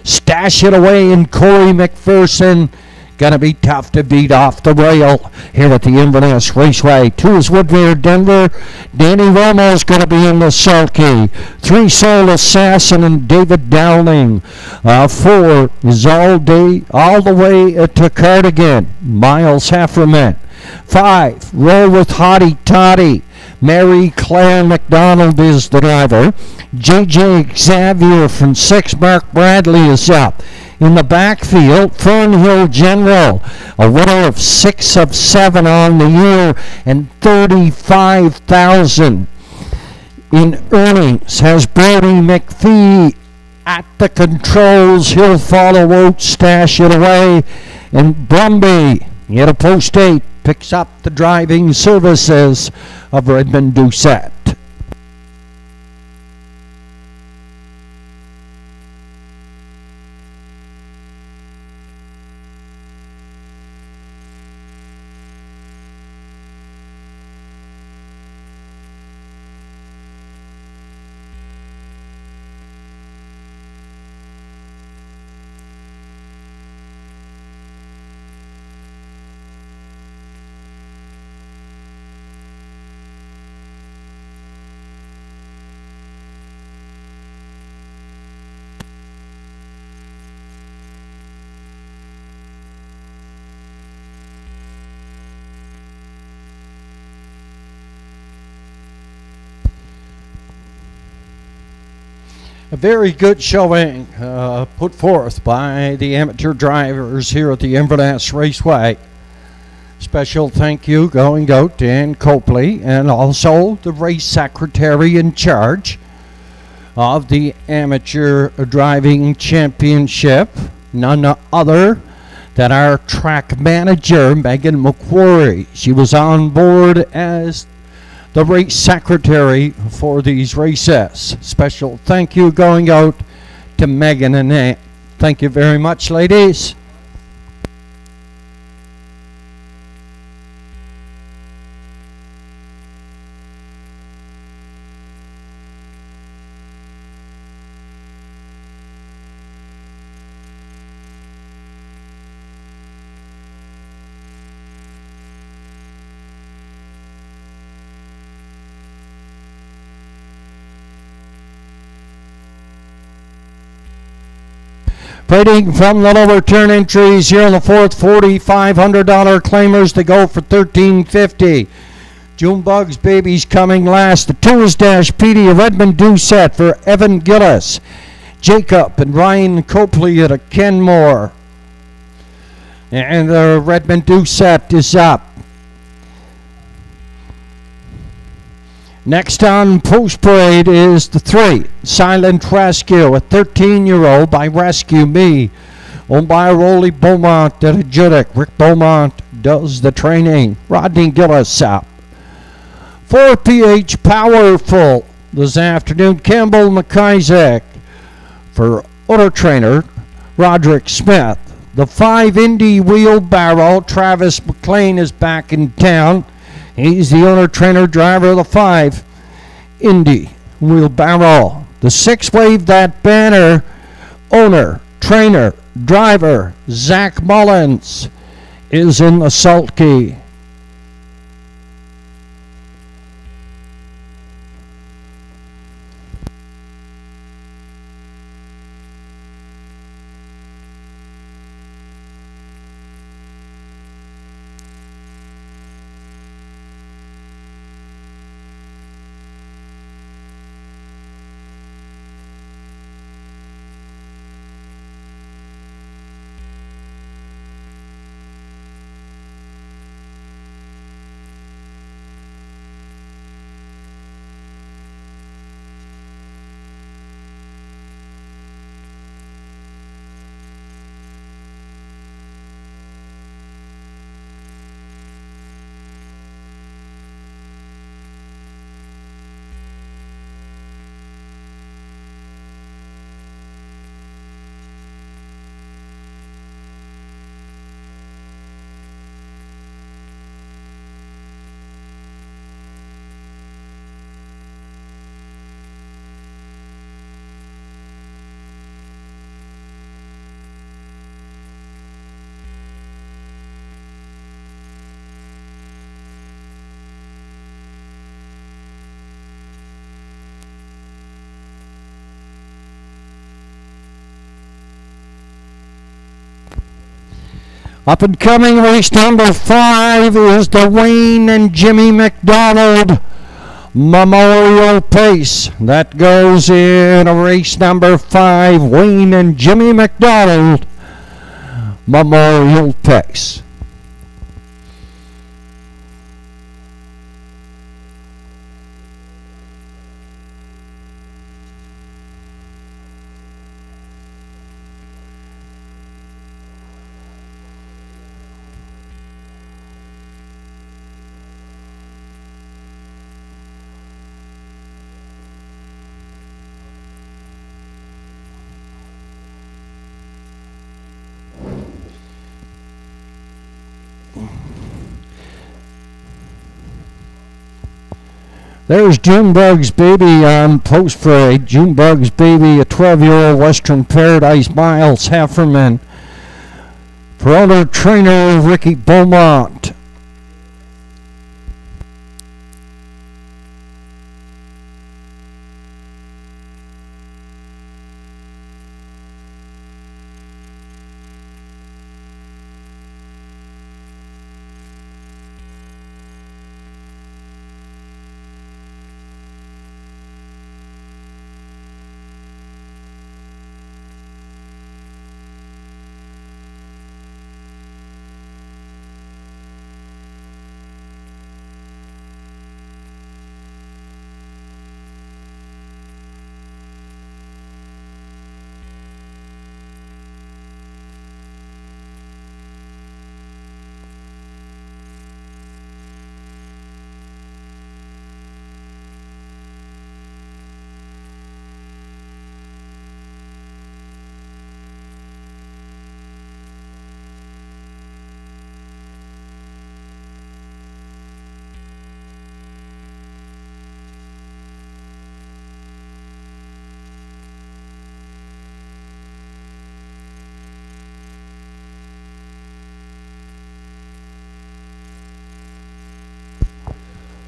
Stash it away, and Corey McPherson going to be tough to beat off the rail here at the Inverness Raceway. 2 is Woodmere Denver. Danny Romo's going to be in the sulky. 3 Soul Assassin and David Dowling. 4 is All the Way to Cardigan. Miles Hefferman. 5, Roll with Hottie Toddy. Mary Claire McDonald is the driver. JJ Xavier from 6, Mark Bradley is up. In the backfield, Fernhill General, a winner of 6 of 7 on the year and $35,000 in earnings, has Brody McPhee at the controls. He'll follow Oates, stash it away, and Brumby at a post 8 picks up the driving services of Redmond Doucette. A very good showing put forth by the amateur drivers here at the Inverness Raceway. Special thank you going out to Dan Copley and also the race secretary in charge of the Amateur Driving Championship, none other than our track manager, Megan McQuarrie. She was on board as the race secretary for these races. Special thank you going out to Megan and Ann. Thank you very much, ladies. Trading from the lower turn entries here in the 4th, $4,500 claimers to go for $1,350. Junebugs Babies coming last. The 2 is Dash Petey, a Redmond Doucette for Evan Gillis. Jacob and Ryan Copley at a Kenmore. And the Redmond Doucette is up. Next on Post Parade is the 3, Silent Rescue, a 13-year-old by Rescue Me, owned by Rolly Beaumont at a Judic. Rick Beaumont does the training. Rodney Gillis up. 4 PH Powerful this afternoon. Campbell McIsaac for owner trainer Roderick Smith. The 5 Indy Wheelbarrow. Travis McLean is back in town. He's the owner, trainer, driver of the 5 Indy Wheelbarrow. The 6 Wave That Banner, owner, trainer, driver Zach Mullins is in the sulky. Up and coming race number 5 is the Wayne and Jimmy McDonald Memorial Pace. That goes in a race number 5, Wayne and Jimmy McDonald Memorial Pace. There's Juneburg's Baby on post parade. Juneburg's Baby, a 12-year-old Western Paradise Miles Hefferman. Pro trainer Ricky Beaumont.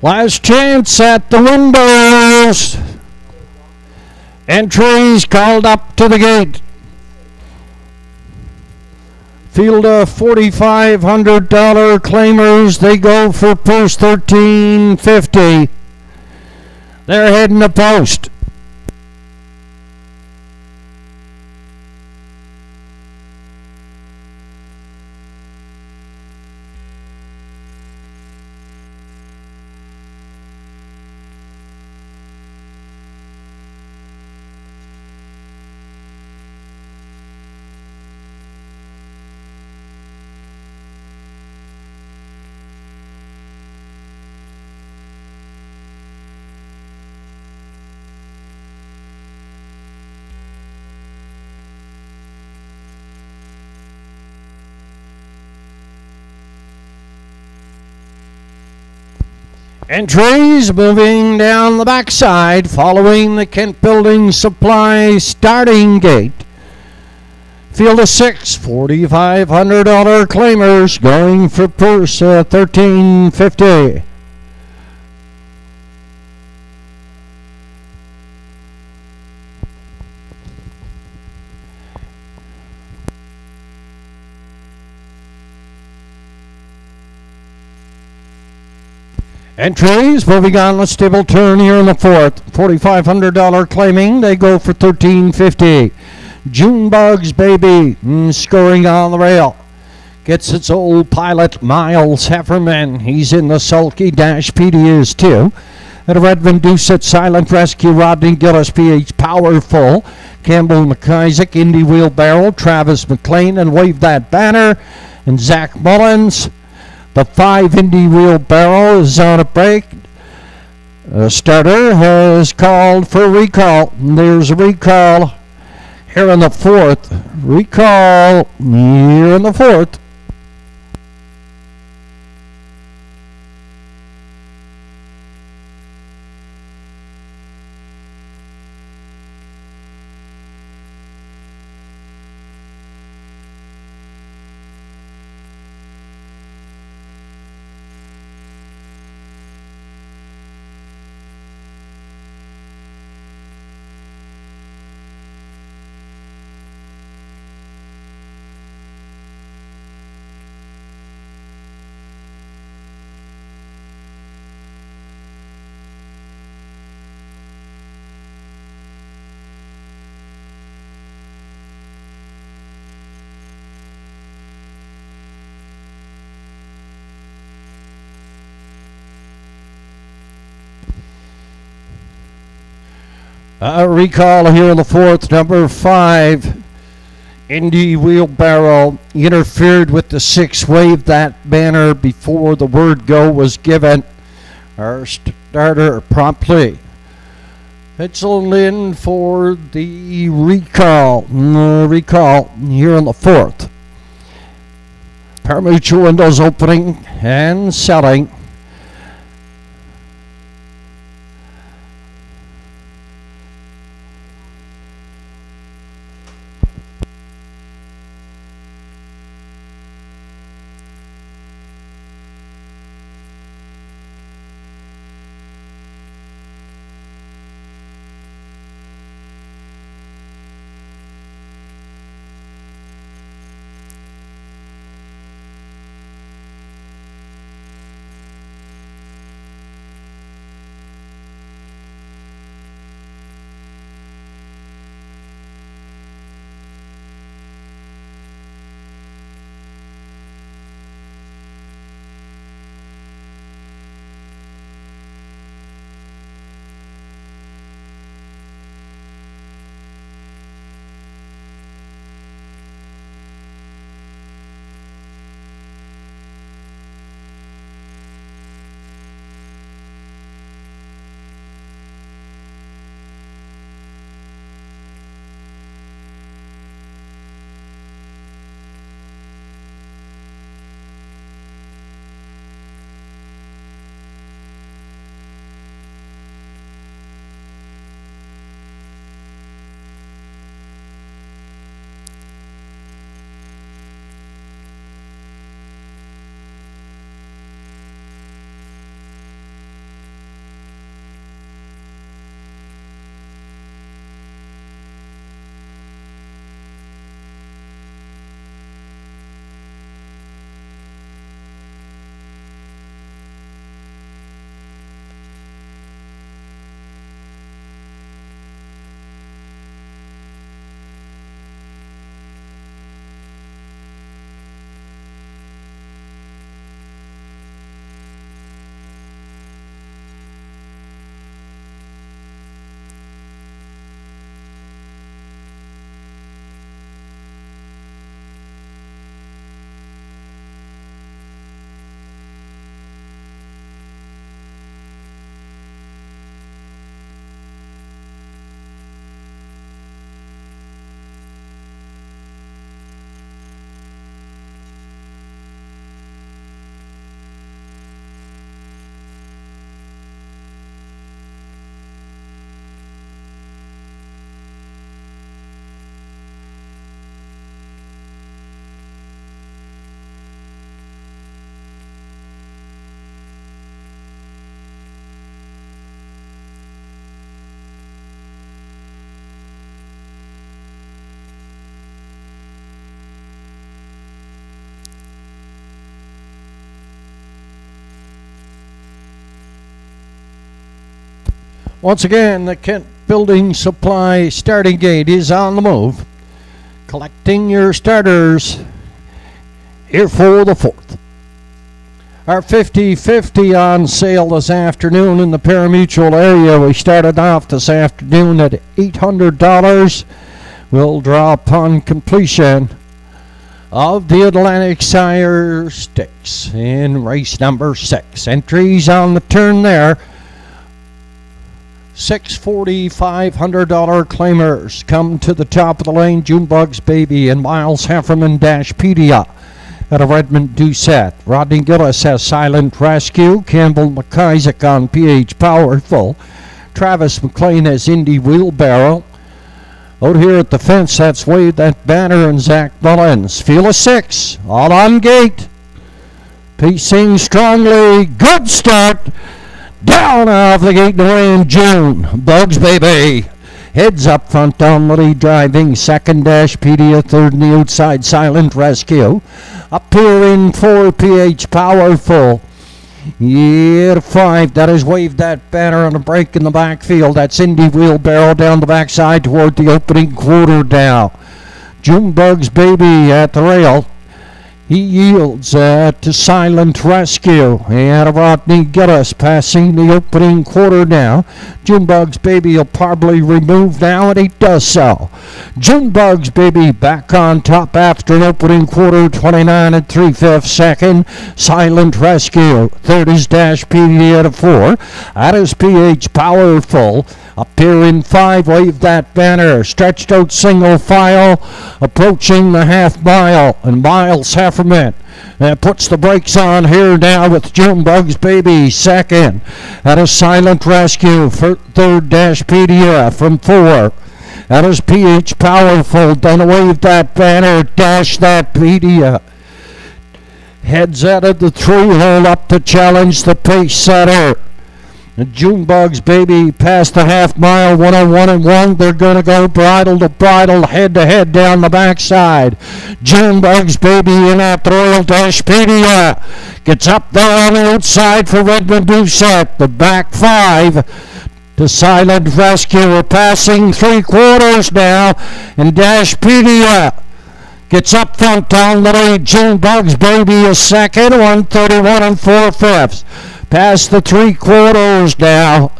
Last chance at the windows. Entries called up to the gate. Field of $4,500 claimers. They go for post $1,350. They're heading to post. Entries moving down the backside following the Kent Building Supply starting gate. Field of six, $4,500 claimers going for purse $13.50. Entries moving on. Let's table turn here in the fourth. $4,500 claiming. They go for $13.50. June Bugs, baby, scoring on the rail. Gets its old pilot, Miles Hefferman. He's in the sulky dash. PD is too. At a Redmond Doucet, Silent Rescue, Rodney Gillis, PH Powerful. Campbell McIsaac, Indy Wheelbarrow, Travis McLean, and Wave That Banner. And Zach Mullins. The 5 Indy Wheelbarrow is on a break. The starter has called for a recall. There's a recall here in the fourth. Recall here in the fourth. A recall here in the fourth. Number 5, Indy Wheelbarrow, interfered with the 6 Wave That Banner before the word go was given. Our starter promptly penciled in for the recall. Recall here in the fourth. Parimutuel windows opening and selling. Once again, the Kent Building Supply starting gate is on the move. Collecting your starters here for the 4th. Our 50-50 on sale this afternoon in the parimutuel area. We started off this afternoon at $800. We'll draw upon completion of the Atlantic Sire Stakes in race number 6. Entries on the turn there. 640 $500 claimers come to the top of the lane. Junebugs Baby and Miles Hefferman Dashpedia out of Redmond Doucette. Rodney Gillis has Silent Rescue. Campbell McIsaac on PH Powerful. Travis McLean has Indy Wheelbarrow. Out here at the fence, that's Wade That Banner and Zach Mullins. Feel a 6, all on gate. Pacing strongly, good start. Down off the gate and away in June. Bugs Baby. Heads up front down the lead driving. Second Dashpedia. Third in the outside Silent Rescue. Up here in 4 PH Powerful. Year 5. That is Wave That Banner on a break in the backfield. That's Indy Wheelbarrow down the backside toward the opening quarter now. Junebugs Baby at the rail. He yields to Silent Rescue. And Rodney Gillis passing the opening quarter now. Junebugs Baby will probably remove now, and he does so. Junebugs Baby back on top after an opening quarter, 29 3/5 second. Silent Rescue. Third is Dashpedia at 4. That is PH Powerful. Up here in 5, Wave That Banner. Stretched out single file, approaching the half mile. And Miles Hefferman puts the brakes on here now with Junebugs Baby second. That is Silent Rescue. Third Dashpedia from 4. That is PH Powerful. Then Wave That Banner. Dash That Pedia. Heads out of the 3-hole up to challenge the pace setter. Junebugs Baby past the half mile, 101 and 1. They're going to go bridle to bridle, head to head down the backside. Junebugs Baby in at the Royal Dashpedia. Gets up there on the outside for Redmond Doucette. The back 5 to Silent Rescue. We're passing 3/4 now. And Dashpedia gets up front down the lead. Junebugs Baby is second, 131 and 4/5. Past the 3/4 now.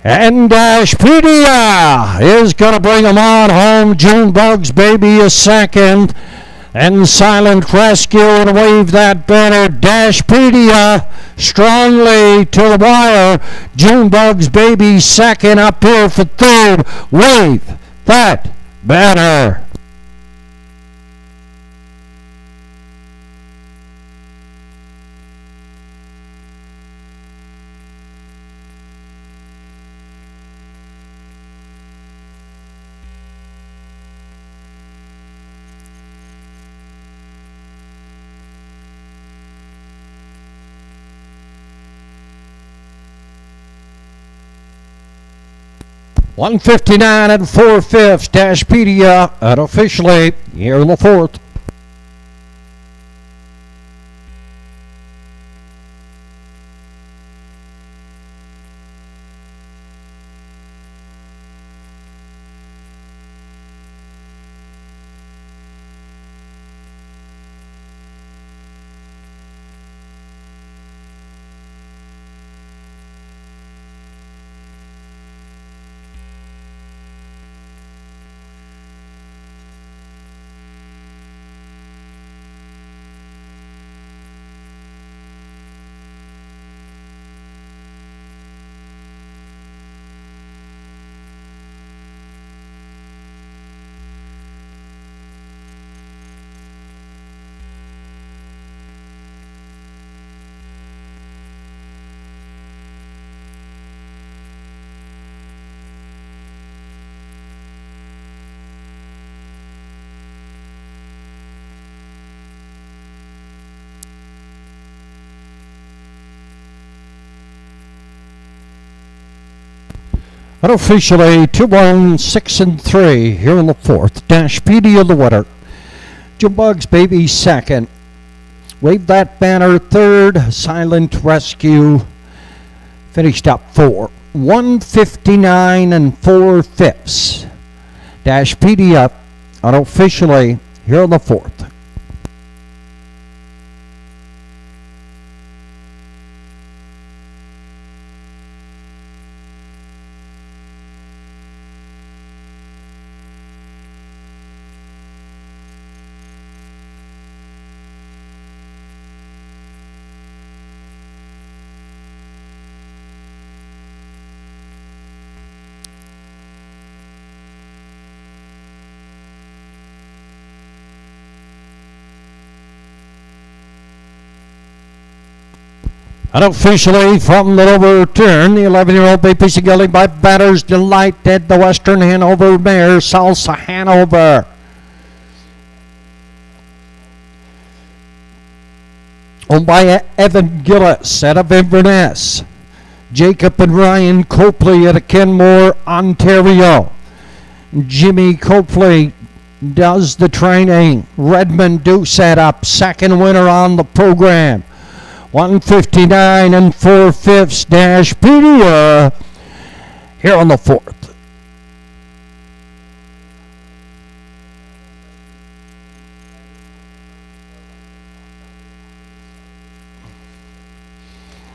And Dashpedia is going to bring them on home. Junebugs Baby is second. And Silent Rescue and Wave That Banner. Dashpedia strongly to the wire. Junebugs Baby second. Up here for third. Wave That Banner. $159 and 4/5. Dashpedia unofficially here in the 4th. Unofficially 2-1, 6 and 3 here in the 4th. Dashpedia the winner. Junebugs Baby second. Wave That Banner third. Silent Rescue finished up 4. 159 and 4/5. Dash PD up unofficially here on the 4th. Unofficially from the lower turn, the 11-year-old baby's gelding by Batter's Delight did the Western Hanover mare, Salsa Hanover. Owned by Evan Gillis out of Inverness. Jacob and Ryan Copley out of Kenmore, Ontario. Jimmy Copley does the training. Redmond Doucette up, second winner on the program. 159 and 4/5 dash Pedia here on the 4th.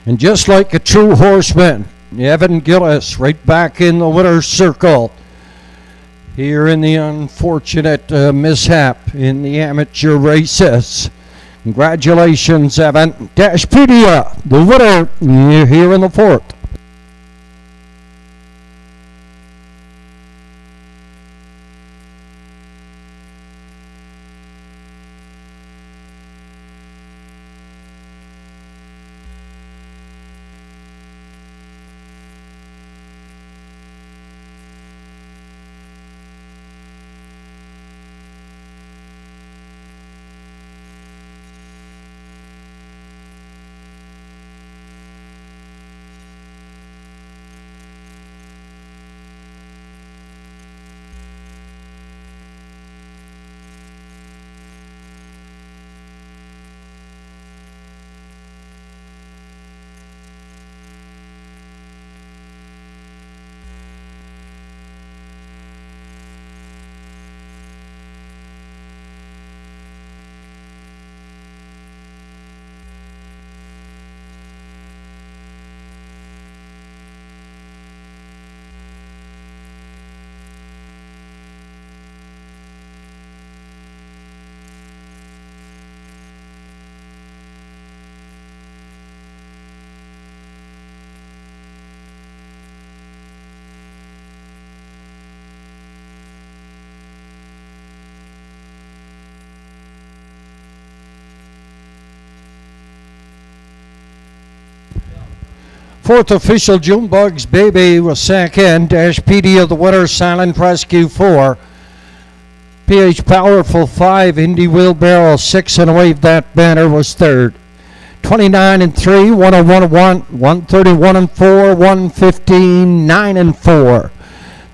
And just like a true horseman, Evan Gillis right back in the winner's circle here in the unfortunate mishap in the amateur races. Congratulations, Evan. Dashpedia, the winner, here in the 4th. Fourth official, Junebug's Baby was second. Dash PD of the winner, Silent Rescue 4. PH Powerful 5, Indy Wheelbarrow 6, and Wave That Banner was third. 29 and 3, 101 and 1, 131 and 4, 115, 9 and 4.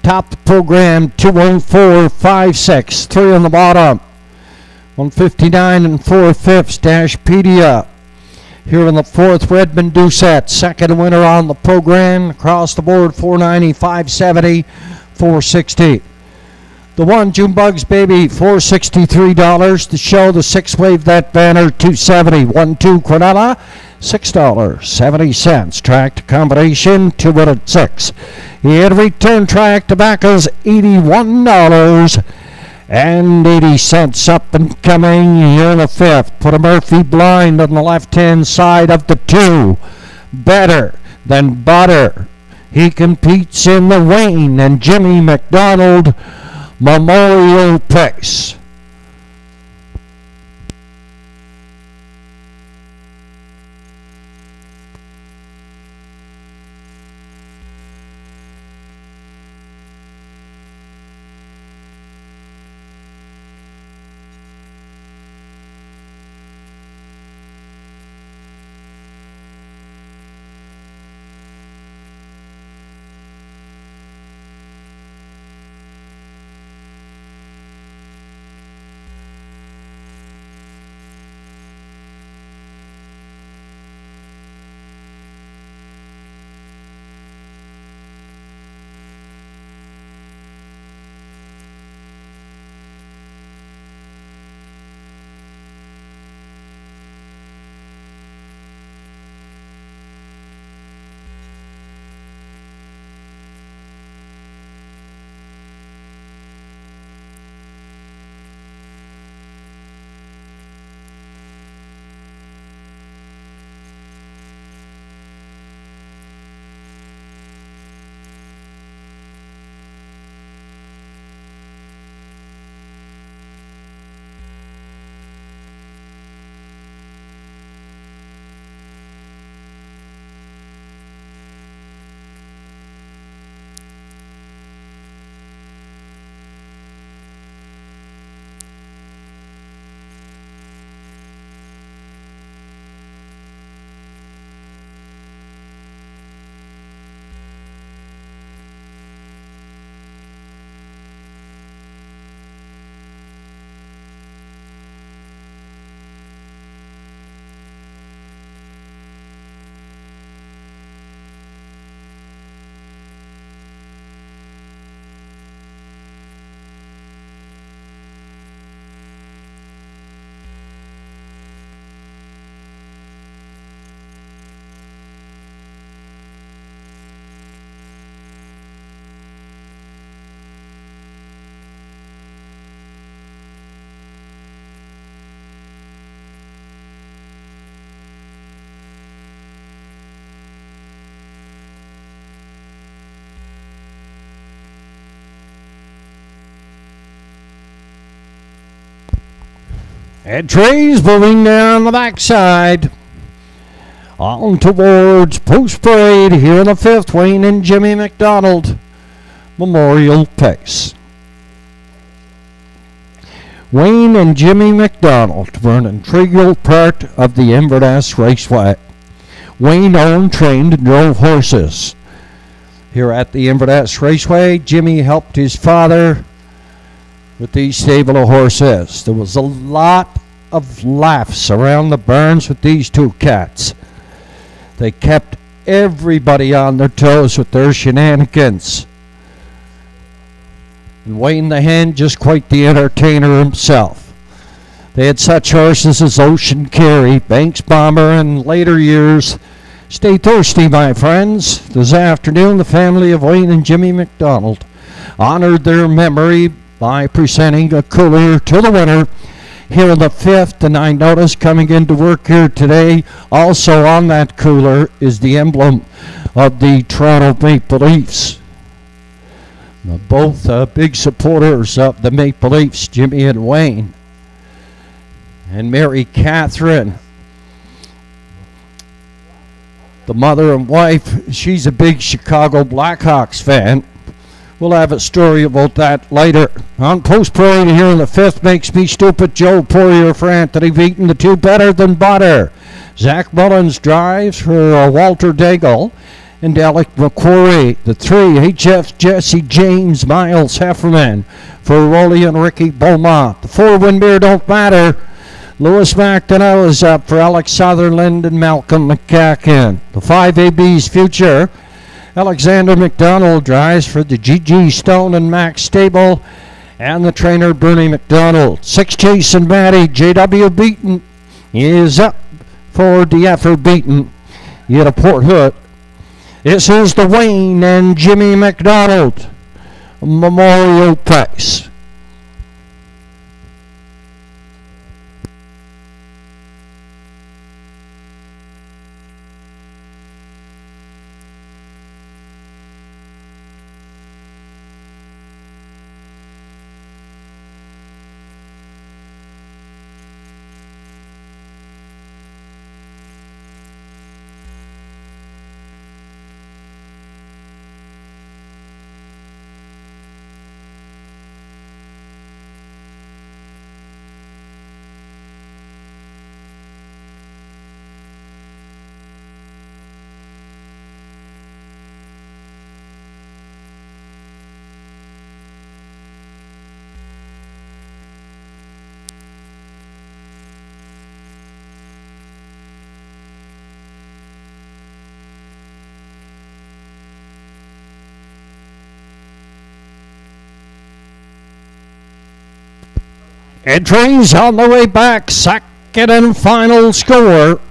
Top the program 214, 5, 6, 3 on the bottom. 159 and 4/5 Dash Pedia. Here in the 4th, Redmond Doucette, second winner on the program. Across the board, 490, 570, 460. The 1, Junebug's Baby, $463. The show, the 6, Wave That Banner, $270. 1-2, Quinella, $6.70. Track to combination, 2 at 6. Here to return track tobaccos, $81. And 80 cents up and coming here in the 5th. Put a Murphy blind on the left-hand side of the 2. Better than butter. He competes in the Wayne and Jimmy McDonald Memorial Prize. Entries moving down the backside. On towards Post Parade here in the 5th, Wayne and Jimmy McDonald Memorial Pace. Wayne and Jimmy McDonald were an integral part of the Inverness Raceway. Wayne owned, trained, and drove horses. Here at the Inverness Raceway, Jimmy helped his father with these stable of horses. There was a lot of laughs around the barns with these two cats. They kept everybody on their toes with their shenanigans. And Wayne the Hen, just quite the entertainer himself. They had such horses as Ocean Carey, Banks Bomber, and later years. Stay thirsty, my friends. This afternoon, the family of Wayne and Jimmy McDonald honored their memory by presenting a cooler to the winner here in the 5th. And I noticed coming into work here today, also on that cooler is the emblem of the Toronto Maple Leafs. Both big supporters of the Maple Leafs, Jimmy and Wayne. And Mary Catherine, the mother and wife, she's a big Chicago Blackhawks fan. We'll have a story about that later. On Post Parade here in the 5th, Makes Me Stupid, Joe Poirier for Anthony Beaton, the two better than butter. Zach Mullins drives for Walter Daigle and Alec McQuarrie. The 3, HF Jesse James, Miles Heffernan for Rolly and Ricky Beaumont. The 4, Windmere Don't Matter. Lewis McDonnell is up for Alex Sutherland and Malcolm McCacken. The 5, AB's Future. Alexander McDonald drives for the G.G. Stone and Max Stable and the trainer Bernie McDonald. 6, Jason Matty, J.W. Beaton is up for DFR Beaton. Yet a Port Hood. This is the Wayne and Jimmy McDonald Memorial Pace. Entries on the way back, second and final score.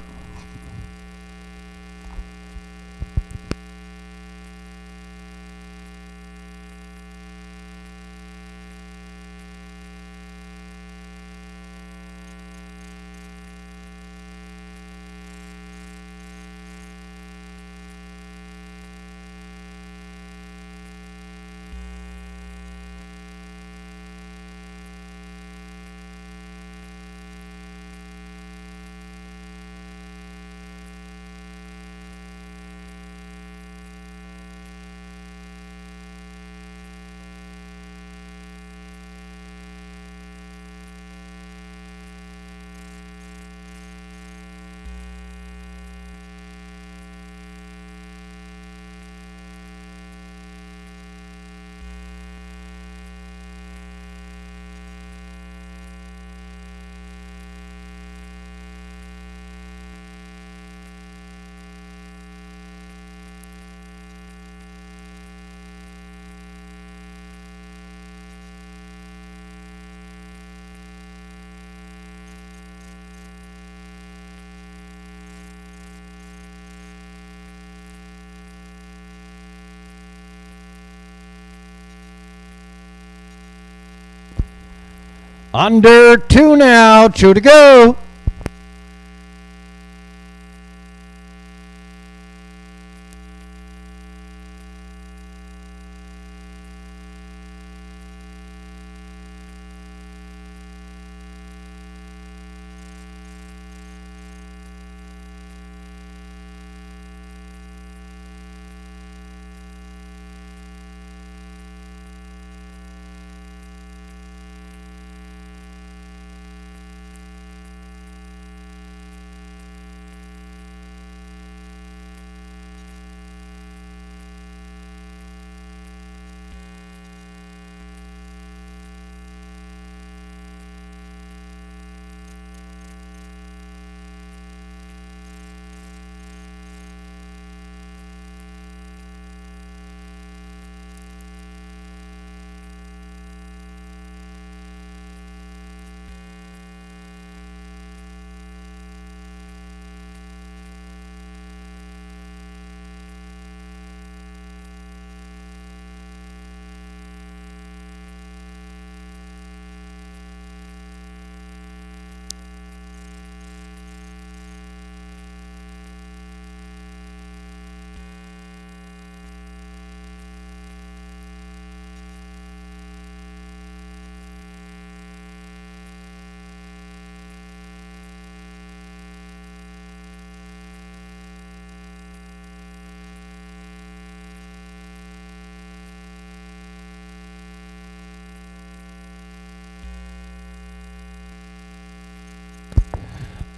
Under 2 now, 2 to go.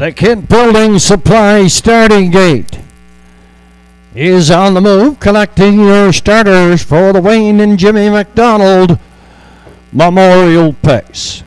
The Kent Building Supply starting gate is on the move, collecting your starters for the Wayne and Jimmy McDonald Memorial Pace.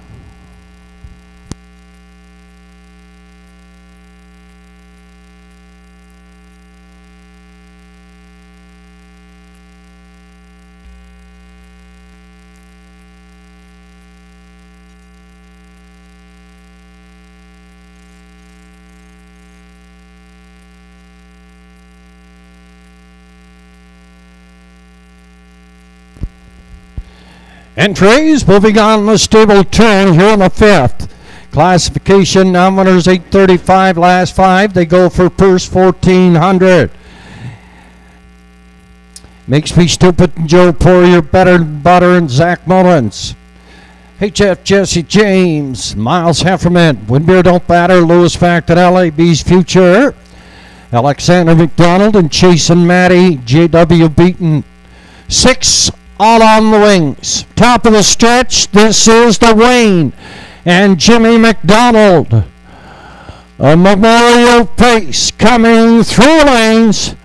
Entries moving on the stable turn here in the fifth. Classification non-winners 835, last five. They go for purse 1,400. Makes Me Stupid and Joe Poirier, Better Than Butter and Zach Mullins. HF Jesse James, Miles Hefferman, Windbeer Don't Batter, Lewis Factorelli, B's Future, Alexander McDonald and Chase and Matty, JW Beaton. 6 all on the wings. Top of the stretch, this is the Wayne and Jimmy McDonald. A Memorial Pace coming through lanes.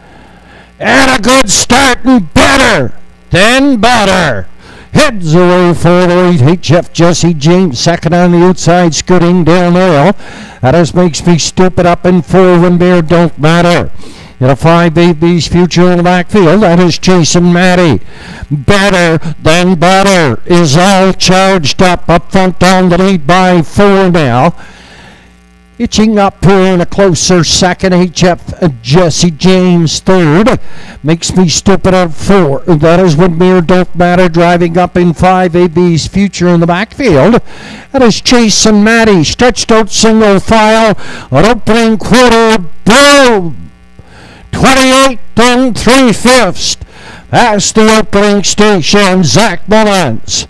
And a good start and Better Than Butter. Heads away for the lead. HF Jesse James second on the outside, scooting down the hill. That is Makes Me Stupid up in 4. Windbeer Don't Matter. In a 5, Baby's Future in the backfield. That is Chase and Matty. Better Than Butter is all charged up front down the lead by 4 now. Itching up here in a closer second. HF Jesse James third. Makes Me Stupid at 4. That is Windbeer Don't Matter driving up in 5. AB's Future in the backfield. That is Chase and Matty. Stretched out single file. An opening quarter. Boom! 28 and 3/5. Past the opening station. Zach Mullins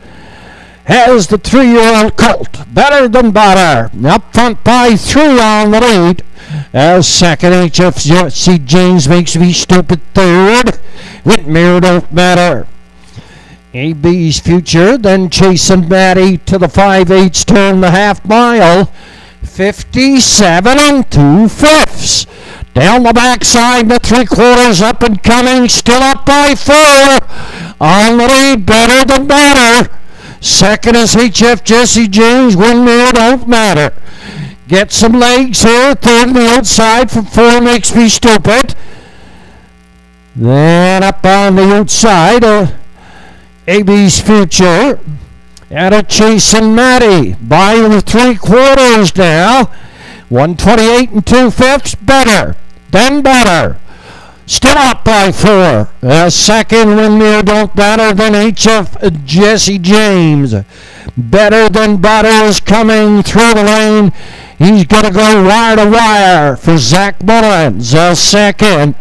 has the 3-year-old colt, Better Than Butter, up front by 3 on the lead. As second, HF Jesse James Makes Me Stupid third. Windbeer Don't Matter. AB's Future, then Chase and Matty to the 5/8 turn, the half mile. 57 and 2/5. Down the backside, the 3/4 up and coming, still up by 4. On the lead, Better Than Butter. Second is HF Jesse James, Windbeer Don't Matter. Get some legs here. Third on the outside from 4, Makes Me Stupid. Then up on the outside, AB's Future. And a Chase and Matty by the 3/4 now. 128 and 2/5. Better Than Butter. Still up by 4. Second, Windbeer Don't Matter, then HF Jesse James. Better Than Butter is coming through the lane. He's going to go wire to wire for Zach Mullins. Second.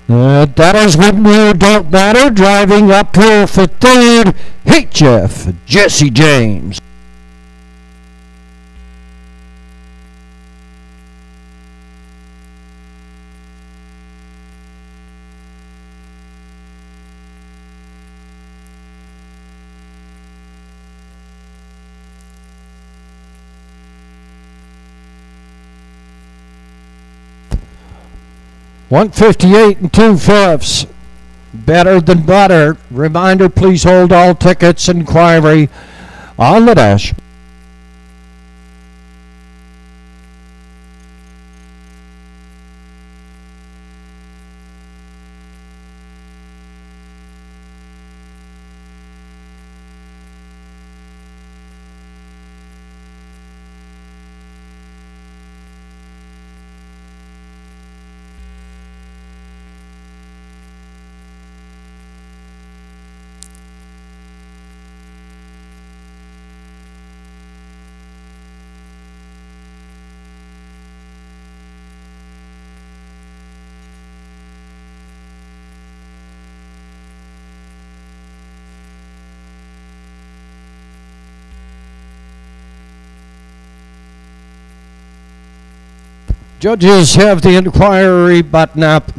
That is Windbeer Don't Matter driving up here for third. HF Jesse James. $158 and 2/5. Better Than Butter. Reminder, please hold all tickets. Inquiry on the dash. Judges have the inquiry button up.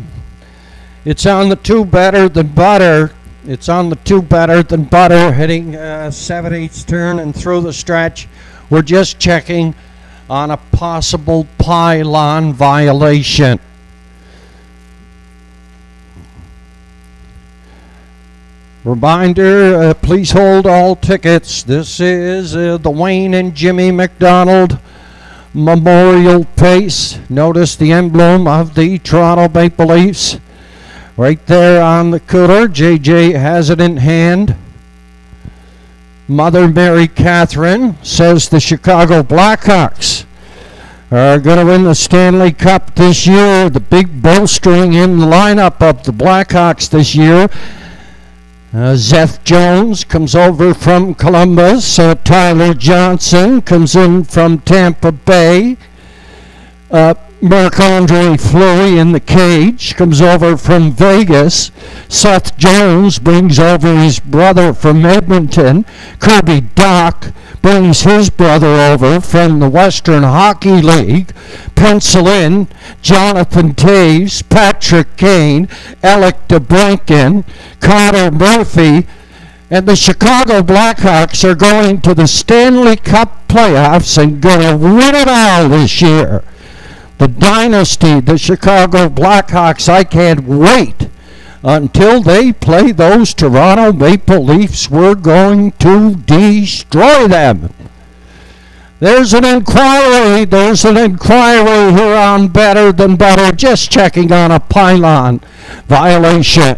It's on the 2 Better Than Butter. It's on the 2 Better Than Butter, heading 7/8 turn and through the stretch. We're just checking on a possible pylon violation. Reminder, please hold all tickets. This is the Wayne and Jimmy McDonald Memorial Pace. Notice the emblem of the Toronto Maple Leafs right there on the cooler. JJ has it in hand. Mother Mary Catherine says the Chicago Blackhawks are going to win the Stanley Cup this year. The big bowstring in the lineup of the Blackhawks this year. Seth Jones comes over from Columbus. Tyler Johnson comes in from Tampa Bay. Marc-Andre Fleury in the cage comes over from Vegas. Seth Jones brings over his brother from Edmonton. Kirby Dach brings his brother over from the Western Hockey League. Pencil in Jonathan Toews, Patrick Kane, Alec DeBrincat, Connor Murphy, and the Chicago Blackhawks are going to the Stanley Cup playoffs and going to win it all this year. The dynasty, the Chicago Blackhawks, I can't wait until they play those Toronto Maple Leafs. We're going to destroy them. There's an inquiry here on Better Than Butter, just checking on a pylon violation.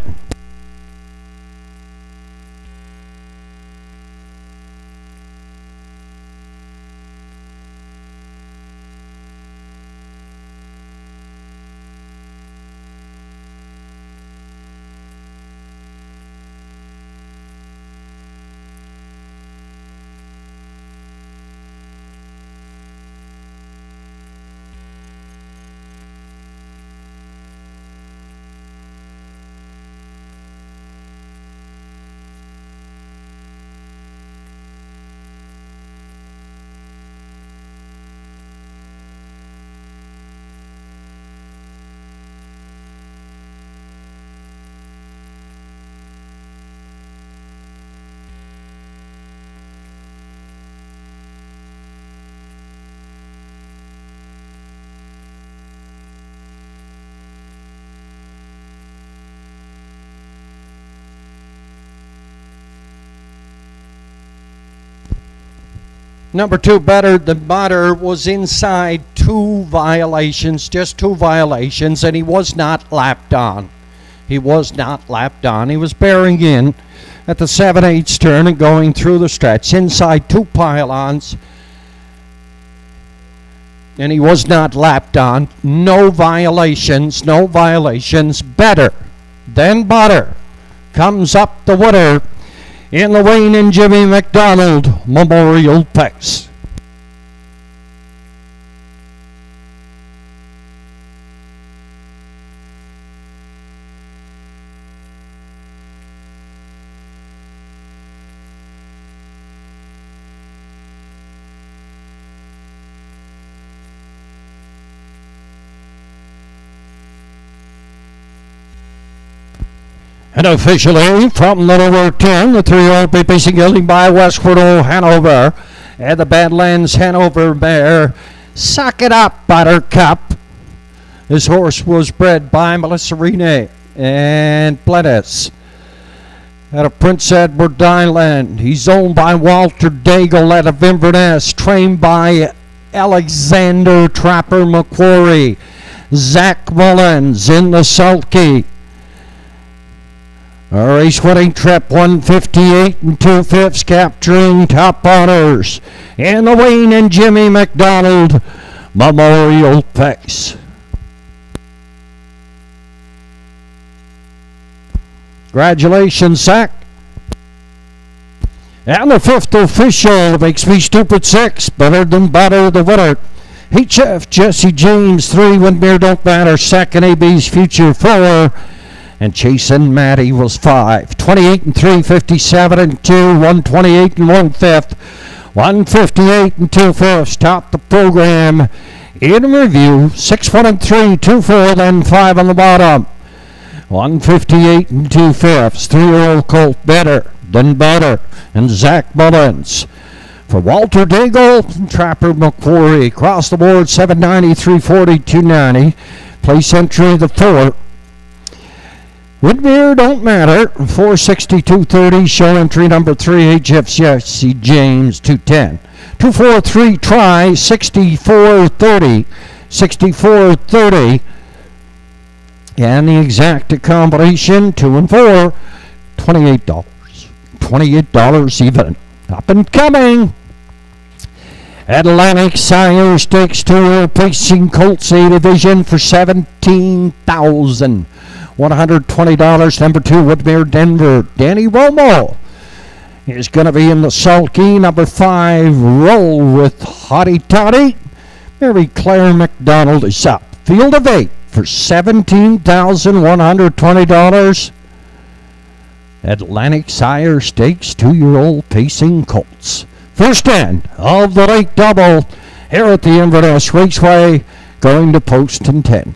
Number 2, Better Than Butter, was inside 2 violations, just 2 violations, and he was not lapped on. He was bearing in at the 7/8 turn and going through the stretch inside 2 pylons, and he was not lapped on. No violations. Better Than Butter comes up the winner in the Wayne and Jimmy McDonald Memorial Pace. And officially, from the lower 10, the 3-year-old be pacing guilty by Westward Hanover. And the Badlands Hanover mare, Suck It Up, Buttercup. This horse was bred by Melissa Rene and Bledis out of Prince Edward Island. He's owned by Walter Daigle out of Inverness, trained by Alexander Trapper McQuarrie. Zach Mullins in the sulky. A race-winning trip, 158 2/5, capturing top honors in the Wayne and Jimmy McDonald Memorial Pace. Congratulations, Zach. And the 5th official makes me stupid 6, Better Than Butter, the winner. HF Jesse James 3, Windmere Don't Matter, 2nd, AB's Future 4. And Chasen Matty was 5. 28 3, 57 2, 128 1/5, 158 2/5. Top the program in review. 6 1 3, 2 4, then 5 on the bottom. 158 2/5. 3-year-old colt Better Than Butter and Zach Mullins. For Walter Daigle and Trapper McQuarrie. Across the board, 790, 340, 290. Place entry the 4. Whitmere don't matter. 462.30. Show entry number 3. HF Jesse James 210. 243 try 64.30. 64.30. And the exact combination 2 and 4. $28. $28 even. Up and coming. Atlantic Sire Stakes Tour Pacing Colts A Division for $17,120. Number 2, Whitmere Denver. Danny Romo is going to be in the sulky. Number 5, Roll with Hottie Toddy. Mary Claire McDonald is up. Field of 8 for $17,120. Atlantic Sire Stakes 2-year-old Pacing Colts. First end of the late double here at the Inverness Raceway, going to post and 10.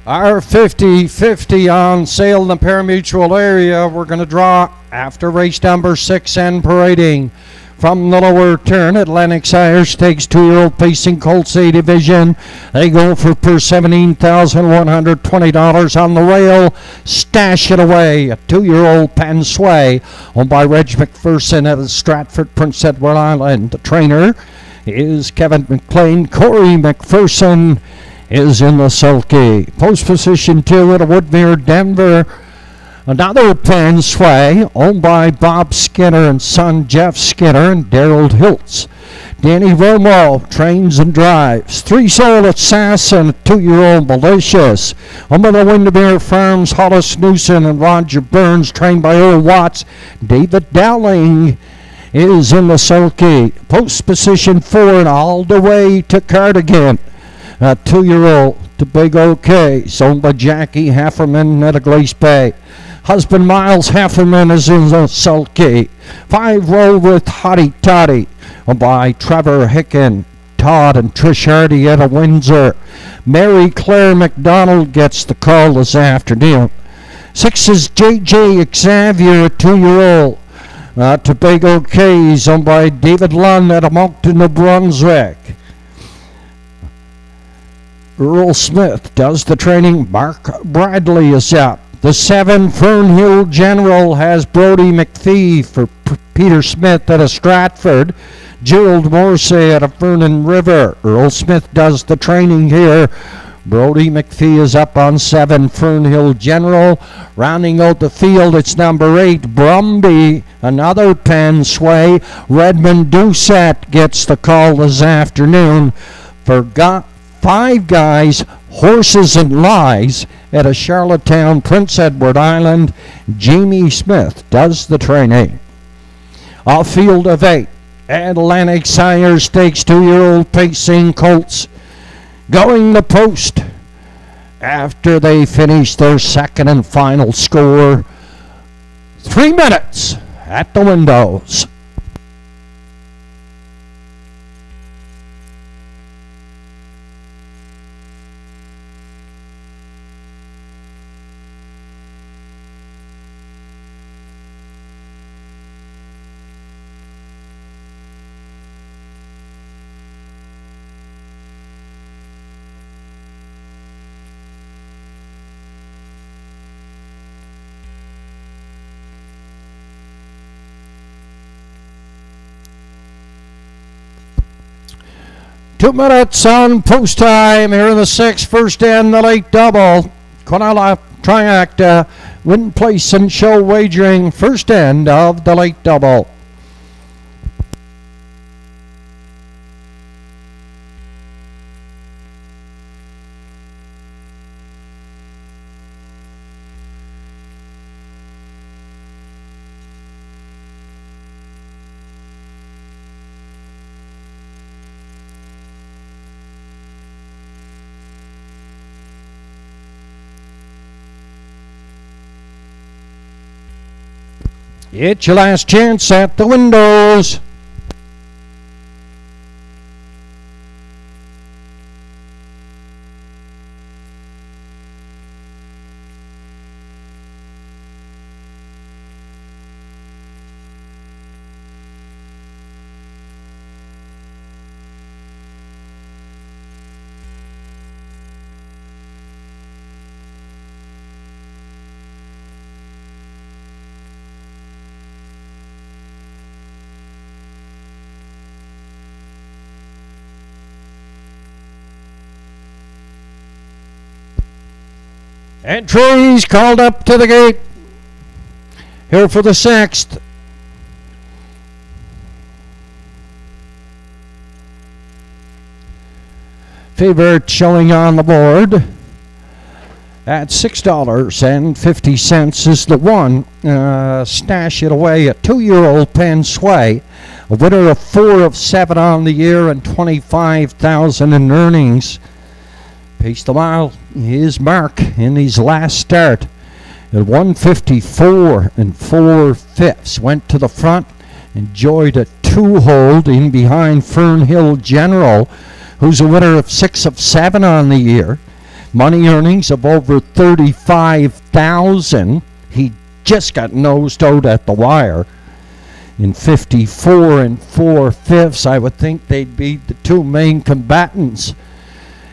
Our 50-50 on sale in the parimutuel area. We're going to draw after race number 6 and parading. From the lower turn, Atlantic Sires takes 2-year-old Pacing Colts A Division. They go for per $17,120 on the rail. Stash it away. A 2-year-old Penn Sway, owned by Reg McPherson out of Stratford, Prince Edward Island. The trainer is Kevin McLean. Corey McPherson is in the sulky. Post position 2 at a Woodmere, Denver. Another Penn Sway, owned by Bob Skinner and son Jeff Skinner and Daryl Hiltz. Danny Romo trains and drives. 3-year-old Assassin, 2-year-old Malicious. Owned by the Windermere Farms, Hollis Newson and Roger Burns, trained by Earl Watts. David Dowling is in the sulky. Post position 4 and all the way to Cardigan. A 2-year-old Tobago Case, owned by Jackie Hefferman at a Glace Bay. Husband Miles Hefferman is in the sulky. 5-roll with Hottie Toddy, owned by Trevor Hicken, Todd and Trish Hardy at a Windsor. Mary Claire McDonald gets the call this afternoon. 6 is JJ Xavier, a 2-year-old. Tobago Case, owned by David Lund at a Moncton, New Brunswick. Earl Smith does the training. Mark Bradley is up. The 7 Fernhill General has Brody McPhee for Peter Smith at a Stratford. Gerald Morsey at a Vernon River. Earl Smith does the training here. Brody McPhee is up on 7 Fernhill General. Rounding out the field, it's number 8 Brumby, another Penn Sway. Redmond Doucette gets the call this afternoon for 5 guys, Horses and Lies at a Charlottetown, Prince Edward Island. Jamie Smith does the training. A field of 8. Atlantic Sires takes 2-year-old Pacing Colts. Going to post after they finish their second and final score. 3 minutes at the windows. Two minutes on post time here in the 6th, first and the late double. Quinella Triacta, win, place, and show wagering, first end of the late double. It's your last chance at the windows. Entries called up to the gate. Here for the 6th. Favorite showing on the board at $6.50 is the 1. Stash it away, a 2-year-old Penn Sway. A winner of 4 of 7 on the year and $25,000 in earnings. Pace the mile, his mark in his last start at 154 4/5. Went to the front, enjoyed a 2-hold in behind Fernhill General, who's a winner of 6 of 7 on the year. Money earnings of over $35,000. He just got nosed out at the wire. In 54 and 4/5, I would think they'd be the two main combatants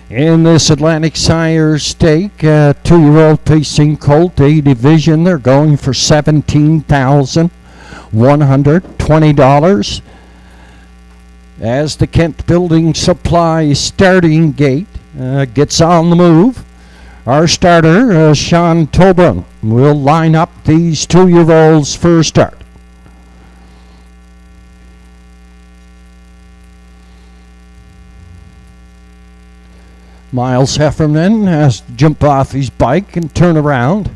in this Atlantic Sire stake. 2-year-old pacing colt, A division. They're going for $17,120. As the Kent Building Supply starting gate gets on the move, our starter, Sean Tobin, will line up these 2-year-olds for a start. Miles Heffernan has to jump off his bike and turn around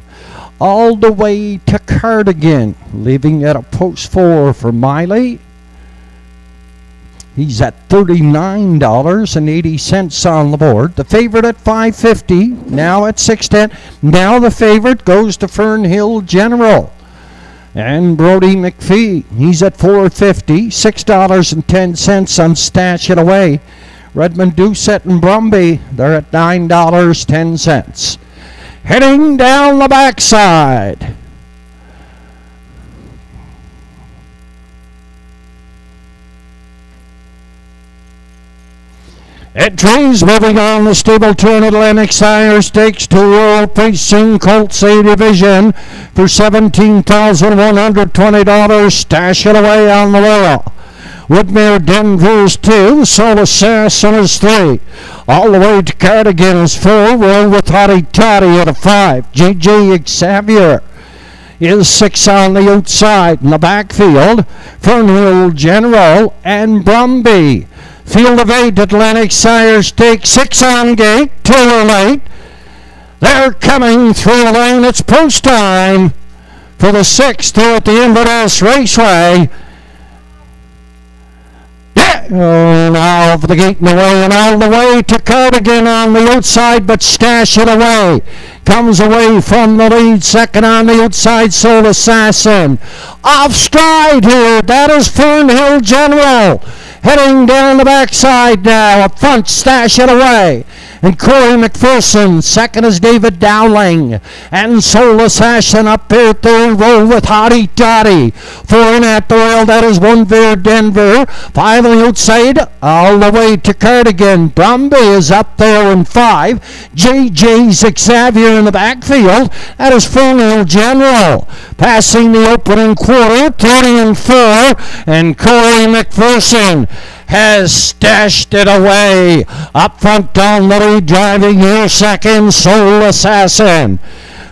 all the way to Cardigan, leaving at a post 4 for Miley. He's at $39.80 on the board. The favorite at $5.50, now at $6.10. Now the favorite goes to Fernhill General. And Brody McPhee, he's at $4.50, $6.10 on Stash It Away. Redmond Doucette and Brumby, they're at $9.10. Heading down the backside. Entries moving on the stable turn Atlantic Sire Stakes 2-year-old pacing Colts A division for $17,120. Stash It Away on the wheel. Woodmere Denver's 2, Soul Assassin is 3. All the way to Cardigan is 4. Roll with Hottie Toddy at a 5. JJ Xavier is 6 on the outside. In the backfield, Fernhill General and Brumby. Field of 8, Atlantic Sire Stake 6 on gate. 2 are late. They're coming through the lane. It's post time for the 6th here at the Inverness Raceway. Oh, now over the gate and away, and all the way to Cardigan on the outside, but Stash It Away comes away from the lead. Second on the outside, Soul Assassin. Off stride here, that is Fernhill General. Heading down the backside now, up front, Stash It Away. And Corey McPherson, second is David Dowling. And Soul Assassin up there, third, Roll with Hottie Toddy. 4 in at the rail, that is One Veer Denver. 5 on the outside, all the way to Cardigan. Brumby is up there in 5. JJ Xavier in the backfield, that is Fernhill General. Passing the opening quarter, 30 and 4, and Corey McPherson has stashed it away. Up front on the lead, driving here second, Soul Assassin.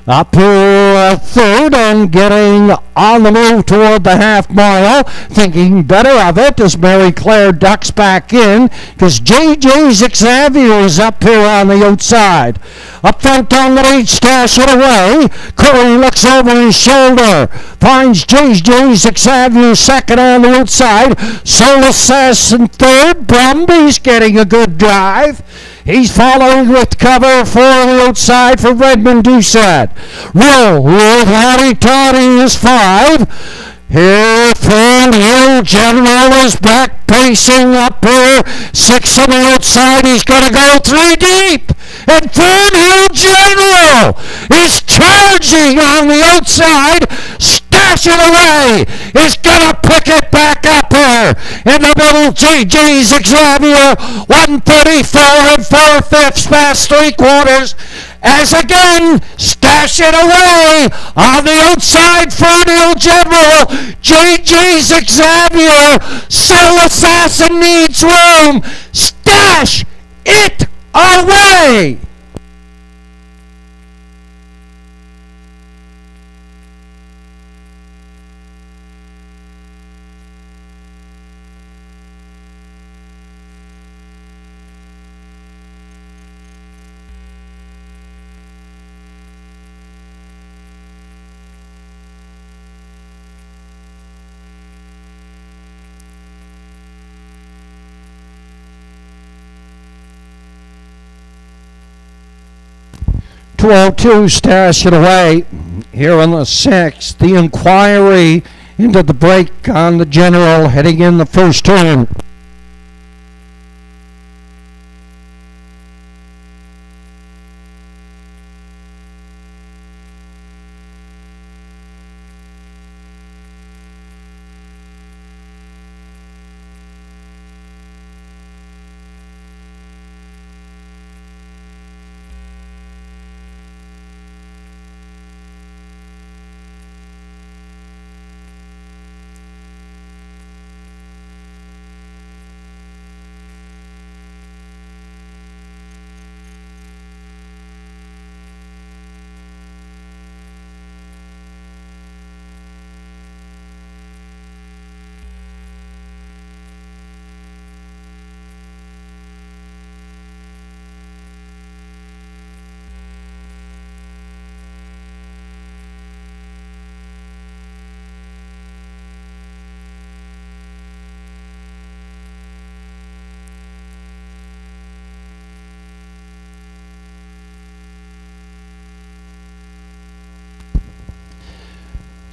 Up here third and getting on the move toward the half mile. Thinking better of it as Mary Claire ducks back in because JJ Xavier is up here on the outside. Up front on the lead, Stash It Away. Corey looks over his shoulder. Finds JJ Xavier second on the outside. Soul Assassin third. Brumby's getting a good drive. He's following with cover for the outside for Redmond Doucette. Roll with Hottie Toddy is 5. Here, Fernhill General is back pacing up here. 6 on the outside. He's going to go 3 deep. And Fernhill General is charging on the outside. Stash It Away is going to pick it back up here. In the middle, JJ Xavier, 134 and 4/5 past 3/4. As again, Stash It Away on the outside, Fernhill General, JJ Xavier, Soul Assassin needs room. Stash It Away. .202 Stash It Away here on the 6th. The inquiry into the break on the General heading in the first turn.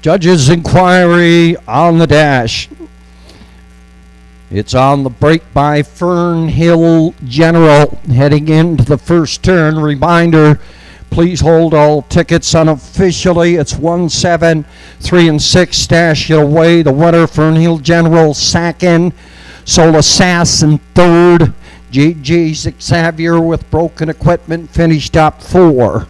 Judges' inquiry on the dash. It's on the break by Fernhill General heading into the first turn. Reminder, please hold all tickets unofficially. It's 1, 7, 3, and 6. Stash it away. The winner, Fernhill General, second. Soul Assassin, third. GG Xavier with broken equipment finished up 4.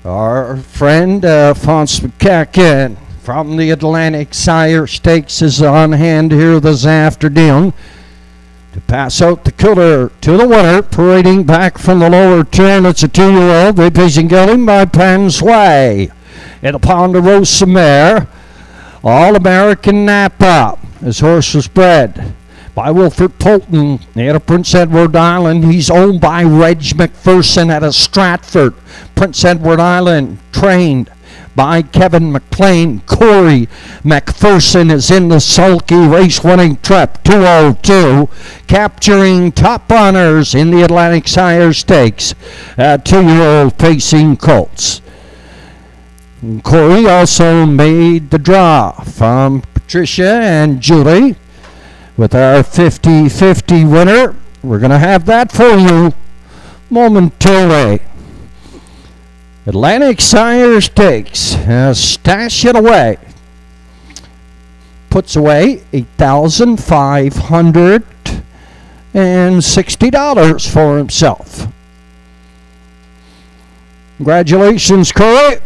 Our friend Fons McCacken from the Atlantic Sire Stakes is on hand here this afternoon to pass out the cooler to the winner. Parading back from the lower turn, it's a 2-year-old, replacing going by Pansway. In the Ponderosa Mare, All-American Napa. His horse was bred by Wilfred Polton out of Prince Edward Island. He's owned by Reg McPherson out of Stratford. Prince Edward Island, trained by Kevin McLean. Corey McPherson is in the sulky race-winning trip, 202, capturing top runners in the Atlantic Sire Stakes. 2-year-old facing Colts. And Corey also made the draw from Patricia and Julie. With our 50-50 winner, we're going to have that for you momentarily. Atlantic Sire Stakes, stash it away. Puts away $8,560 for himself. Congratulations, Corey.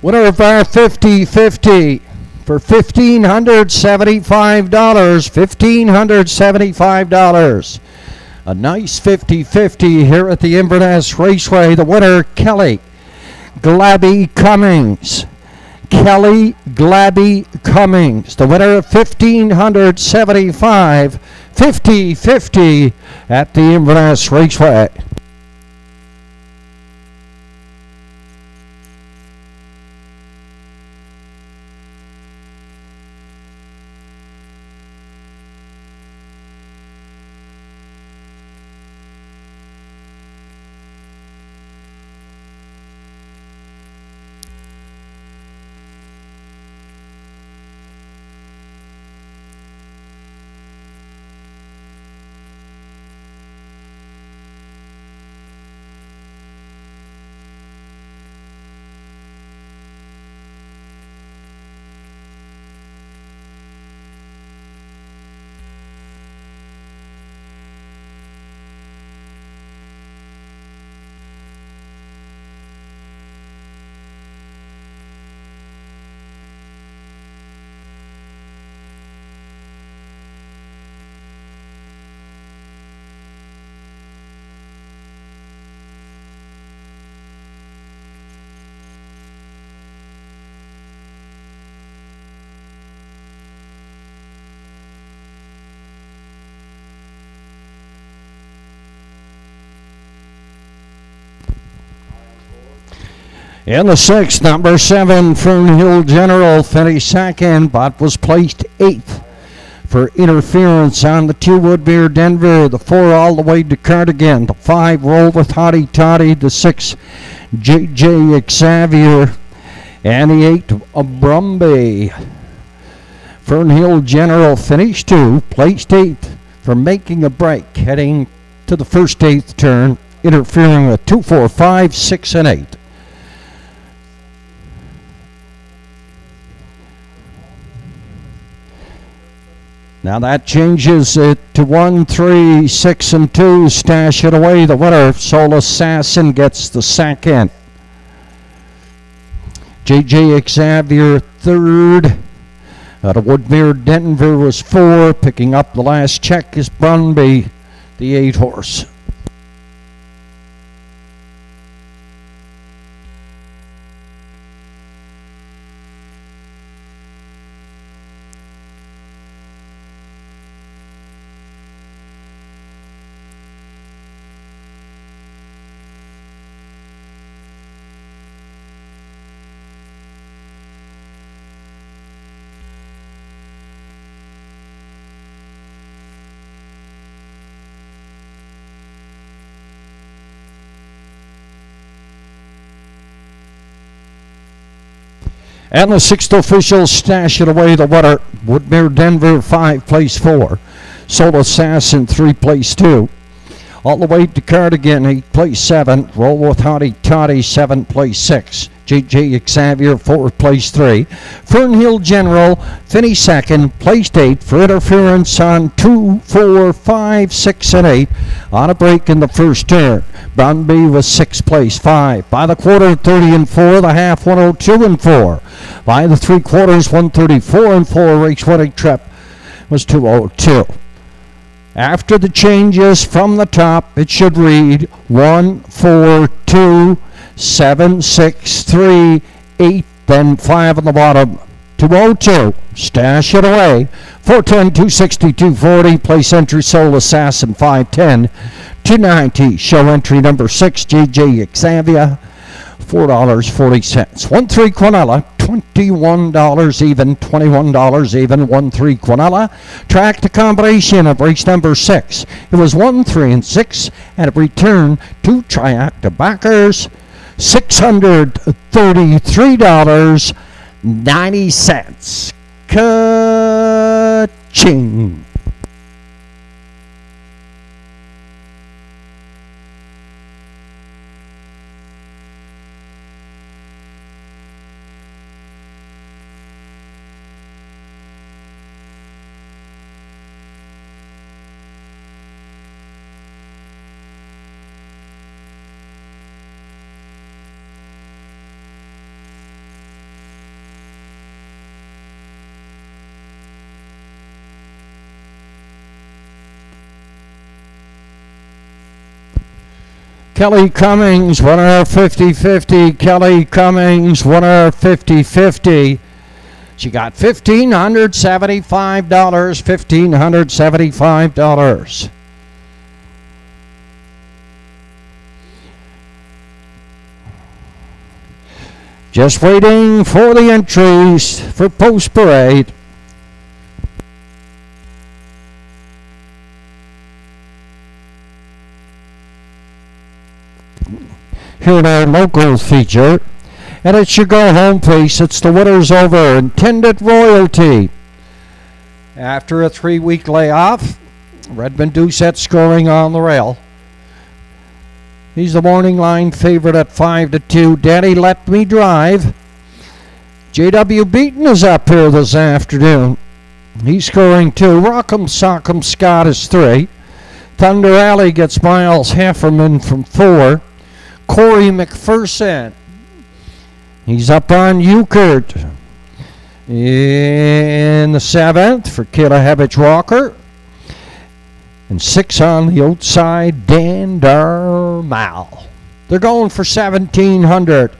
Winner of our 50-50 for $1,575. $1,575. A nice 50-50 here at the Inverness Raceway. The winner, Kelly Glabby Cummings. Kelly Glabby Cummings. The winner of $1,575. 50-50 at the Inverness Raceway. In the sixth, number 7, Fernhill General finished second, but was placed 8th for interference on the 2, Woodmere Denver. The 4 all the way to Cardigan. The 5, Roll with Hottie Toddy. The 6, JJ Xavier. And the 8, Brumby. Fernhill General finished 2, placed 8th for making a break, heading to the first 8th turn, interfering with 2, 4, 5, 6, and 8. Now that changes it to 1, 3, 6, and 2. Stash it away. The winner, Soul Assassin, gets the second. JJ Xavier third. Out of Woodmere Denver was 4. Picking up the last check is Brunby, the 8 horse. And the sixth official, Stash It Away, the winner. Woodmere Denver, 5, place 4. Soul Assassin, 3, place 2. All the way to Cardigan, 8, place 7. Roll with Hottie Toddy, 7, place 6. JJ Xavier, 4, place 3. Fernhill General, finished 2nd, placed 8 for interference on 2, 4, 5, 6, and 8 on a break in the first turn. Brunby was 6th, place 5. By the quarter, 30 and 4. The half, 102 and 4. By the 3/4, 134 and 4. Race winning trip was 202. After the changes from the top, it should read 1, 4, 2, 7, 6, 3, 8, then 5 on the bottom. 202. Stash It Away. 410, 260, 240. Place entry Soul Assassin, 510. 290. Show entry number 6, JJ Xavier, $4.40. 1-3 Quinella, $21 even, $21 even, 1-3 Quinella. Track the combination of race number 6. It was 1, 3, and 6, and it returned to Triacta backers, $633.90. Ka-ching. Kelly Cummings, winner 50-50. Kelly Cummings, winner 50-50. She got $1,575. $1,575. Just waiting for the entries for post parade. Here in our local feature, and it's your go home place. It's the winner's over, Intended Royalty. After a 3-week layoff, Redmond Doucette scoring on the rail. He's the morning line favorite at 5-2. Daddy Let Me Drive. J.W. Beaton is up here this afternoon. He's scoring 2. Rock'em Sock'em Scott is 3. Thunder Alley gets Miles Hefferman from 4. Corey McPherson, he's up on Euchert. In the 7th for Kayla Hebich Walker. And 6 on the outside, Dan Darmal. They're going for 1,700.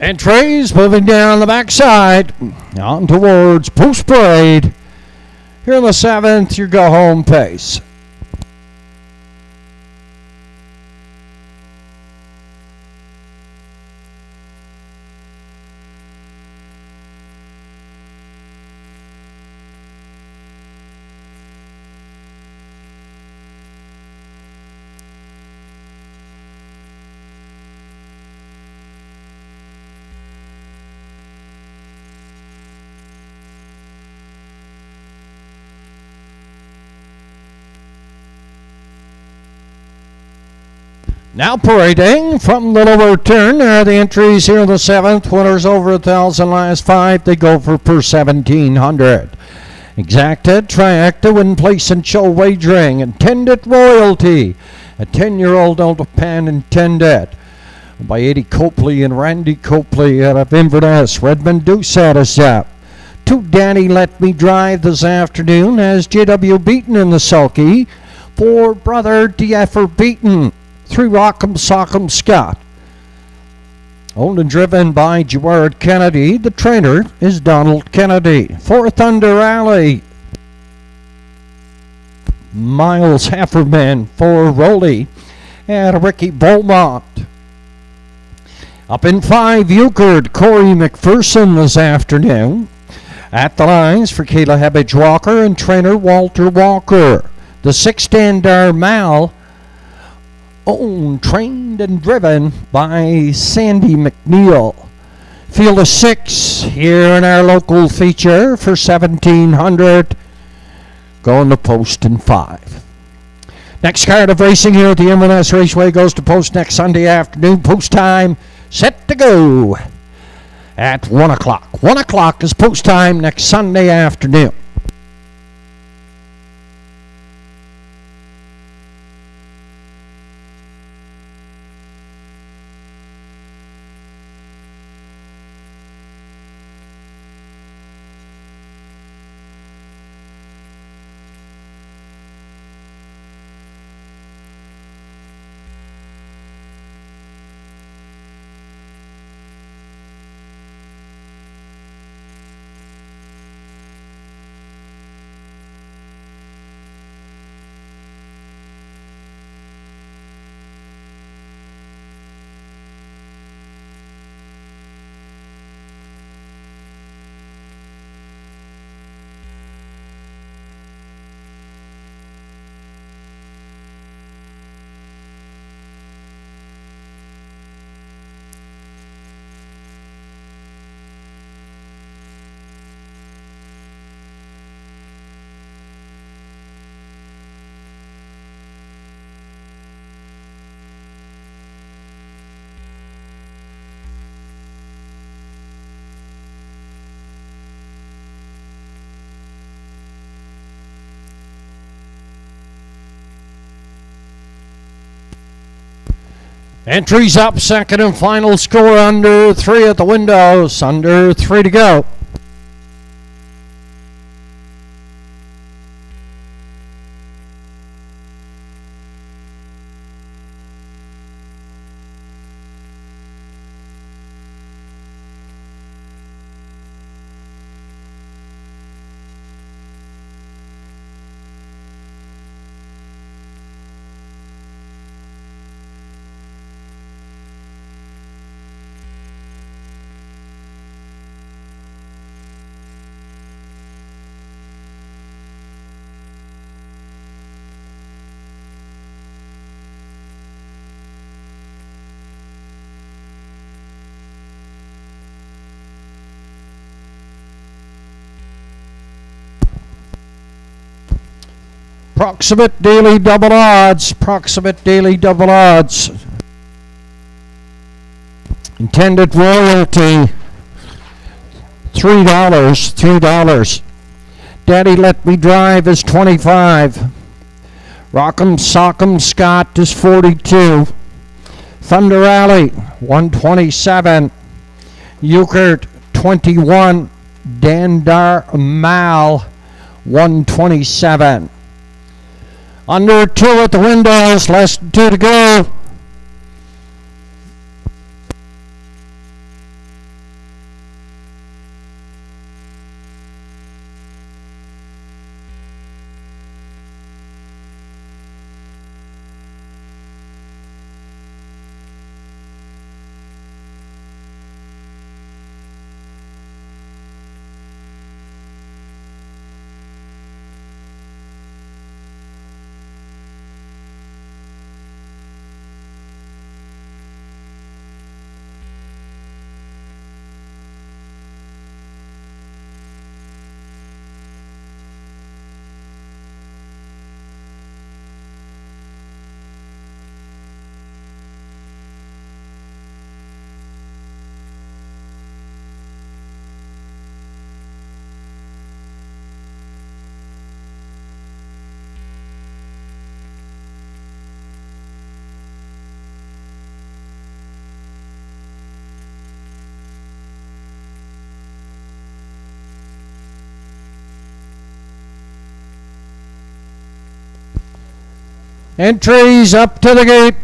Entries moving down the backside on towards Post Parade. Here in the 7th, your go-home pace. Now parading from the lower turn. There are the entries here in the 7th. Winners over 1,000 last 5. They go for per 1,700. Exacted, Triacta, win, place, and show wagering. Intended royalty. A 10-year-old out of Pan Intended. By Eddie Copley and Randy Copley out of Inverness. Redmond Doucette is up. 2 Danny Let Me Drive this afternoon has JW Beaton in the sulky. 4 Brother DF Beaton. 3 Rock'em Sock'em Scott. Owned and driven by Gerard Kennedy. The trainer is Donald Kennedy. 4 Thunder Alley. Miles Hefferman. 4 Rowley. And Ricky Beaumont. Up in 5 Euchred. Corey McPherson this afternoon. At the lines for Kayla Hebbage Walker and trainer Walter Walker. The 6 Dandar Mal. Owned, trained, and driven by Sandy McNeil. Field of 6 here in our local feature for 1,700. Going to post in 5. Next card of racing here at the Inverness Raceway goes to post next Sunday afternoon. Post time set to go at 1 o'clock. 1 o'clock is post time next Sunday afternoon. Entries up, second and final score under 3 at the windows. Under 3 to go. Approximate daily double odds. Approximate daily double odds. Intended royalty. $3. $3. Daddy Let Me Drive is 25. Rock'em Sock'em Scott is 42. Thunder Alley 127. Euchert 21. Dandar Mal 127. Under 2 at the windows, less than 2 to go. Entries up to the gate.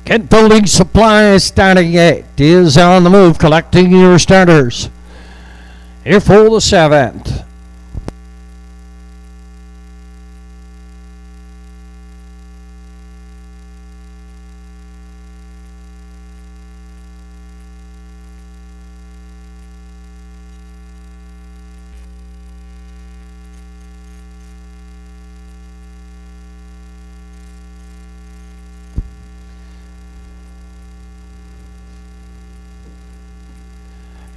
Kent Building Supplies starting gate is on the move, collecting your starters. Here for the 7th.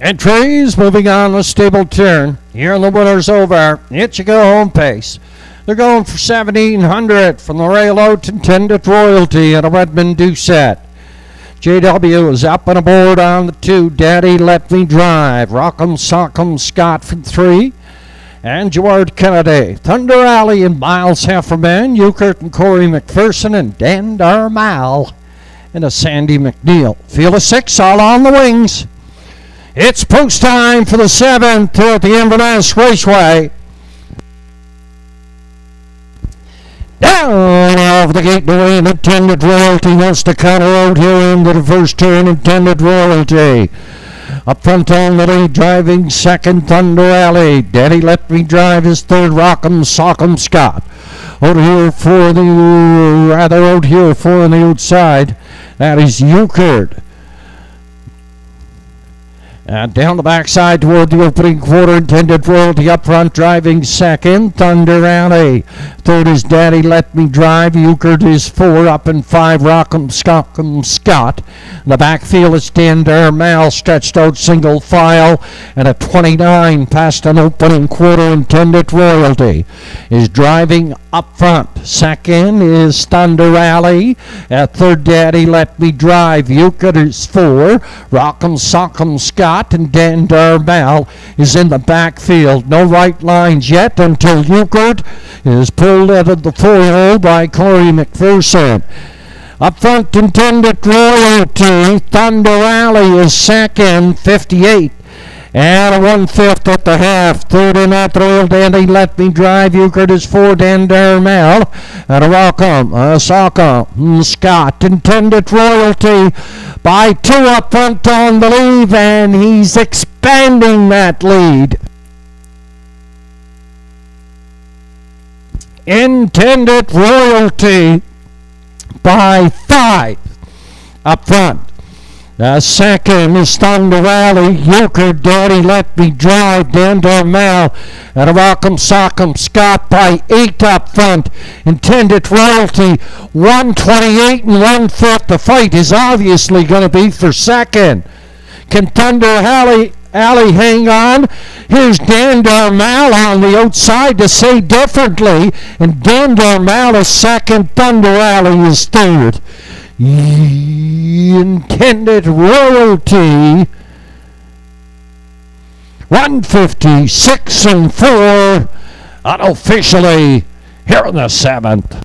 Entries moving on the stable turn. Here the winner's over. It you go home pace. They're going for 1,700 from the rail out intended royalty and a Redmond Doucette. JW is up and aboard on the 2. Daddy Let Me Drive. Rock'em Sock'em Scott from 3. And Gerard Kennedy. Thunder Alley and Miles Hefferman. Euchert and Corey McPherson and Dan Darmal. And a Sandy McNeil. Field of 6 all on the wings. It's post time for the 7th here at the Inverness Raceway. Down off the gate away and intended royalty wants to counter out here into the first turn. Intended royalty. Up front on the lead, driving second, Thunder Alley. Daddy Let Me Drive is third, Rock'em Sock'em Scott. Out here for on the outside, that is Euchert. And down the backside toward the opening quarter, intended royalty up front, driving second, Thunder Alley. Third is Daddy Let Me Drive. Euchert is 4, up in 5, Rock'em Sock'em Scott. In the backfield is Dan Darmal, stretched out single file, and at 29 past an opening quarter, intended royalty is driving up front. Second is Thunder Alley. At third, Daddy Let Me Drive. Euchert is 4, Rock'em Sock'em Scott. And Dan Darmal is in the backfield. No right lines yet until Euchert is pulled out of the 4-hole by Corey McPherson. Up front, intended royalty. Thunder Alley is second, 58. And a 1/5 at the half. Third in that rail, Daddy Let Me Drive. Euchert is 4, Dan Darmal. And a Rock'em Sock'em Scott. Intended royalty by 2 up front on the lead, and he's expanding that lead. Intended royalty by 5 up front. The second is Thunder Alley. Euchert, Daddy Let Me Drive. Dan Darmal and a Rock'em Sock'em Scott by 8 up front. Intended royalty 128 and 1/5. The fight is obviously going to be for second. Can Thunder Alley hang on? Here's Dan Darmal on the outside to say differently. And Dan Darmal is second. Thunder Alley is third. Intended royalty 156 and 4 unofficially here in the 7th.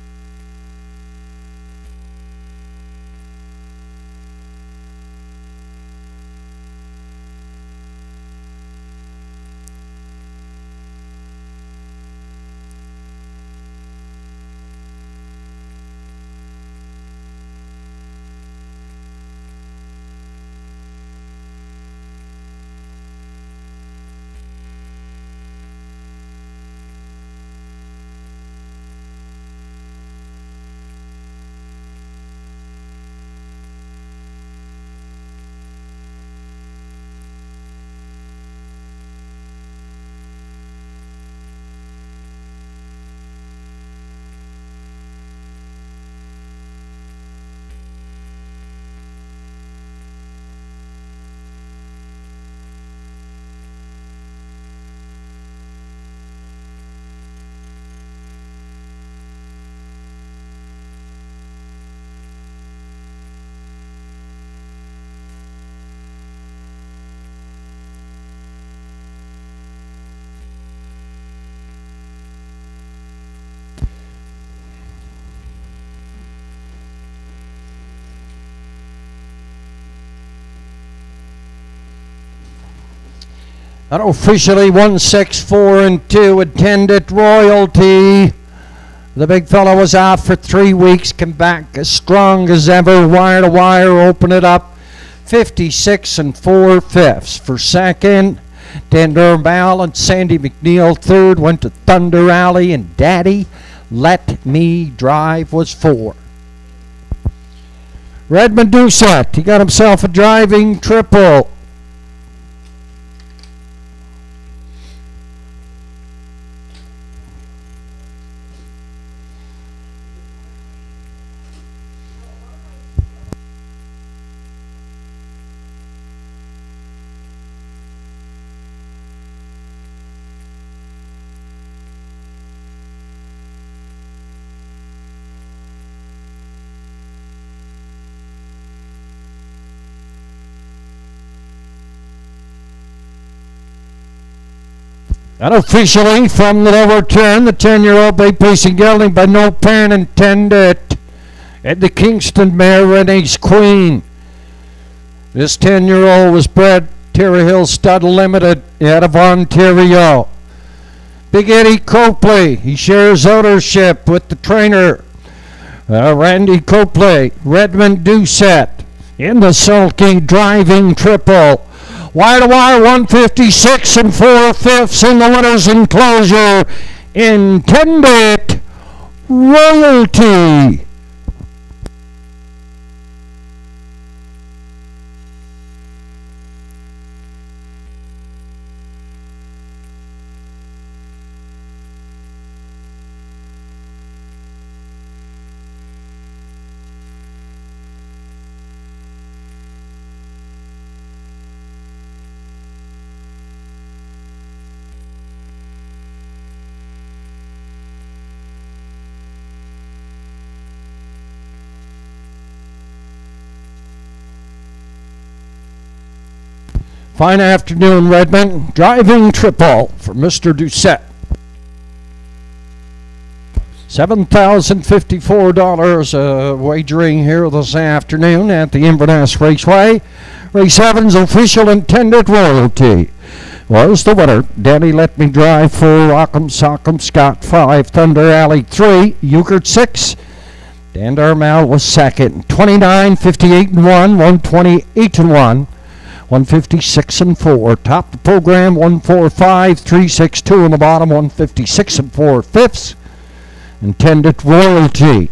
Unofficially 1-6-4 and 2. Attended Royalty. The big fella was out for 3 weeks. Come back as strong as ever. Wire to wire. Open it up. 56 4/5 for second. Tender Mal and Sandy McNeil third. Went to Thunder Alley, and Daddy Let Me Drive was 4. Redmond Doucette, he got himself a driving triple. Unofficially from the lower turn, the 10-year-old Bay Pacing gelding by no parent intended. At the Kingston mare, Renee's Queen. This 10-year-old was bred Terry Hill Stud Limited out of Ontario. Big Eddie Copley, he shares ownership with the trainer, Randy Copley. Redmond Doucette in the sulky driving triple. Wire to wire, 156 4/5 in the winner's enclosure. Intended Royalty. Fine afternoon, Redmond. Driving triple for Mr. Doucette. $7,054 wagering here this afternoon at the Inverness Raceway. Race 7's official intended Royalty was the winner. Danny Let Me Drive 4, Rock'em Sock'em Scott 5, Thunder Alley 3, Euchert 6. Dan Darmal was second. 29, 58 and 1, 128 and 1. 156 4. Top the program, 145, 362 on the bottom, 156 4/5. Intended Royalty.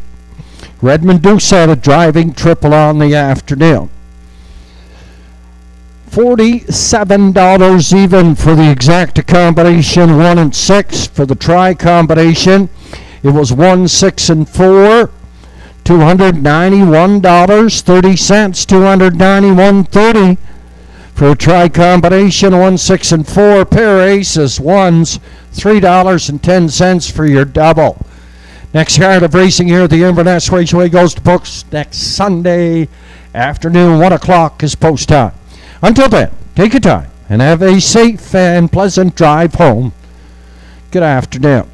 Redmond Doucette a driving triple on the afternoon. $47 even for the exacta combination, 1 and 6. For the try combination, it was 1, 6 and 4. $291.30, $291.30. For a try combination, 1, 6 and 4. Pair aces, ones, $3.10 for your double. Next card of racing here at the Inverness Raceway goes to books next Sunday afternoon. 1 o'clock is post time. Until then, take your time and have a safe and pleasant drive home. Good afternoon.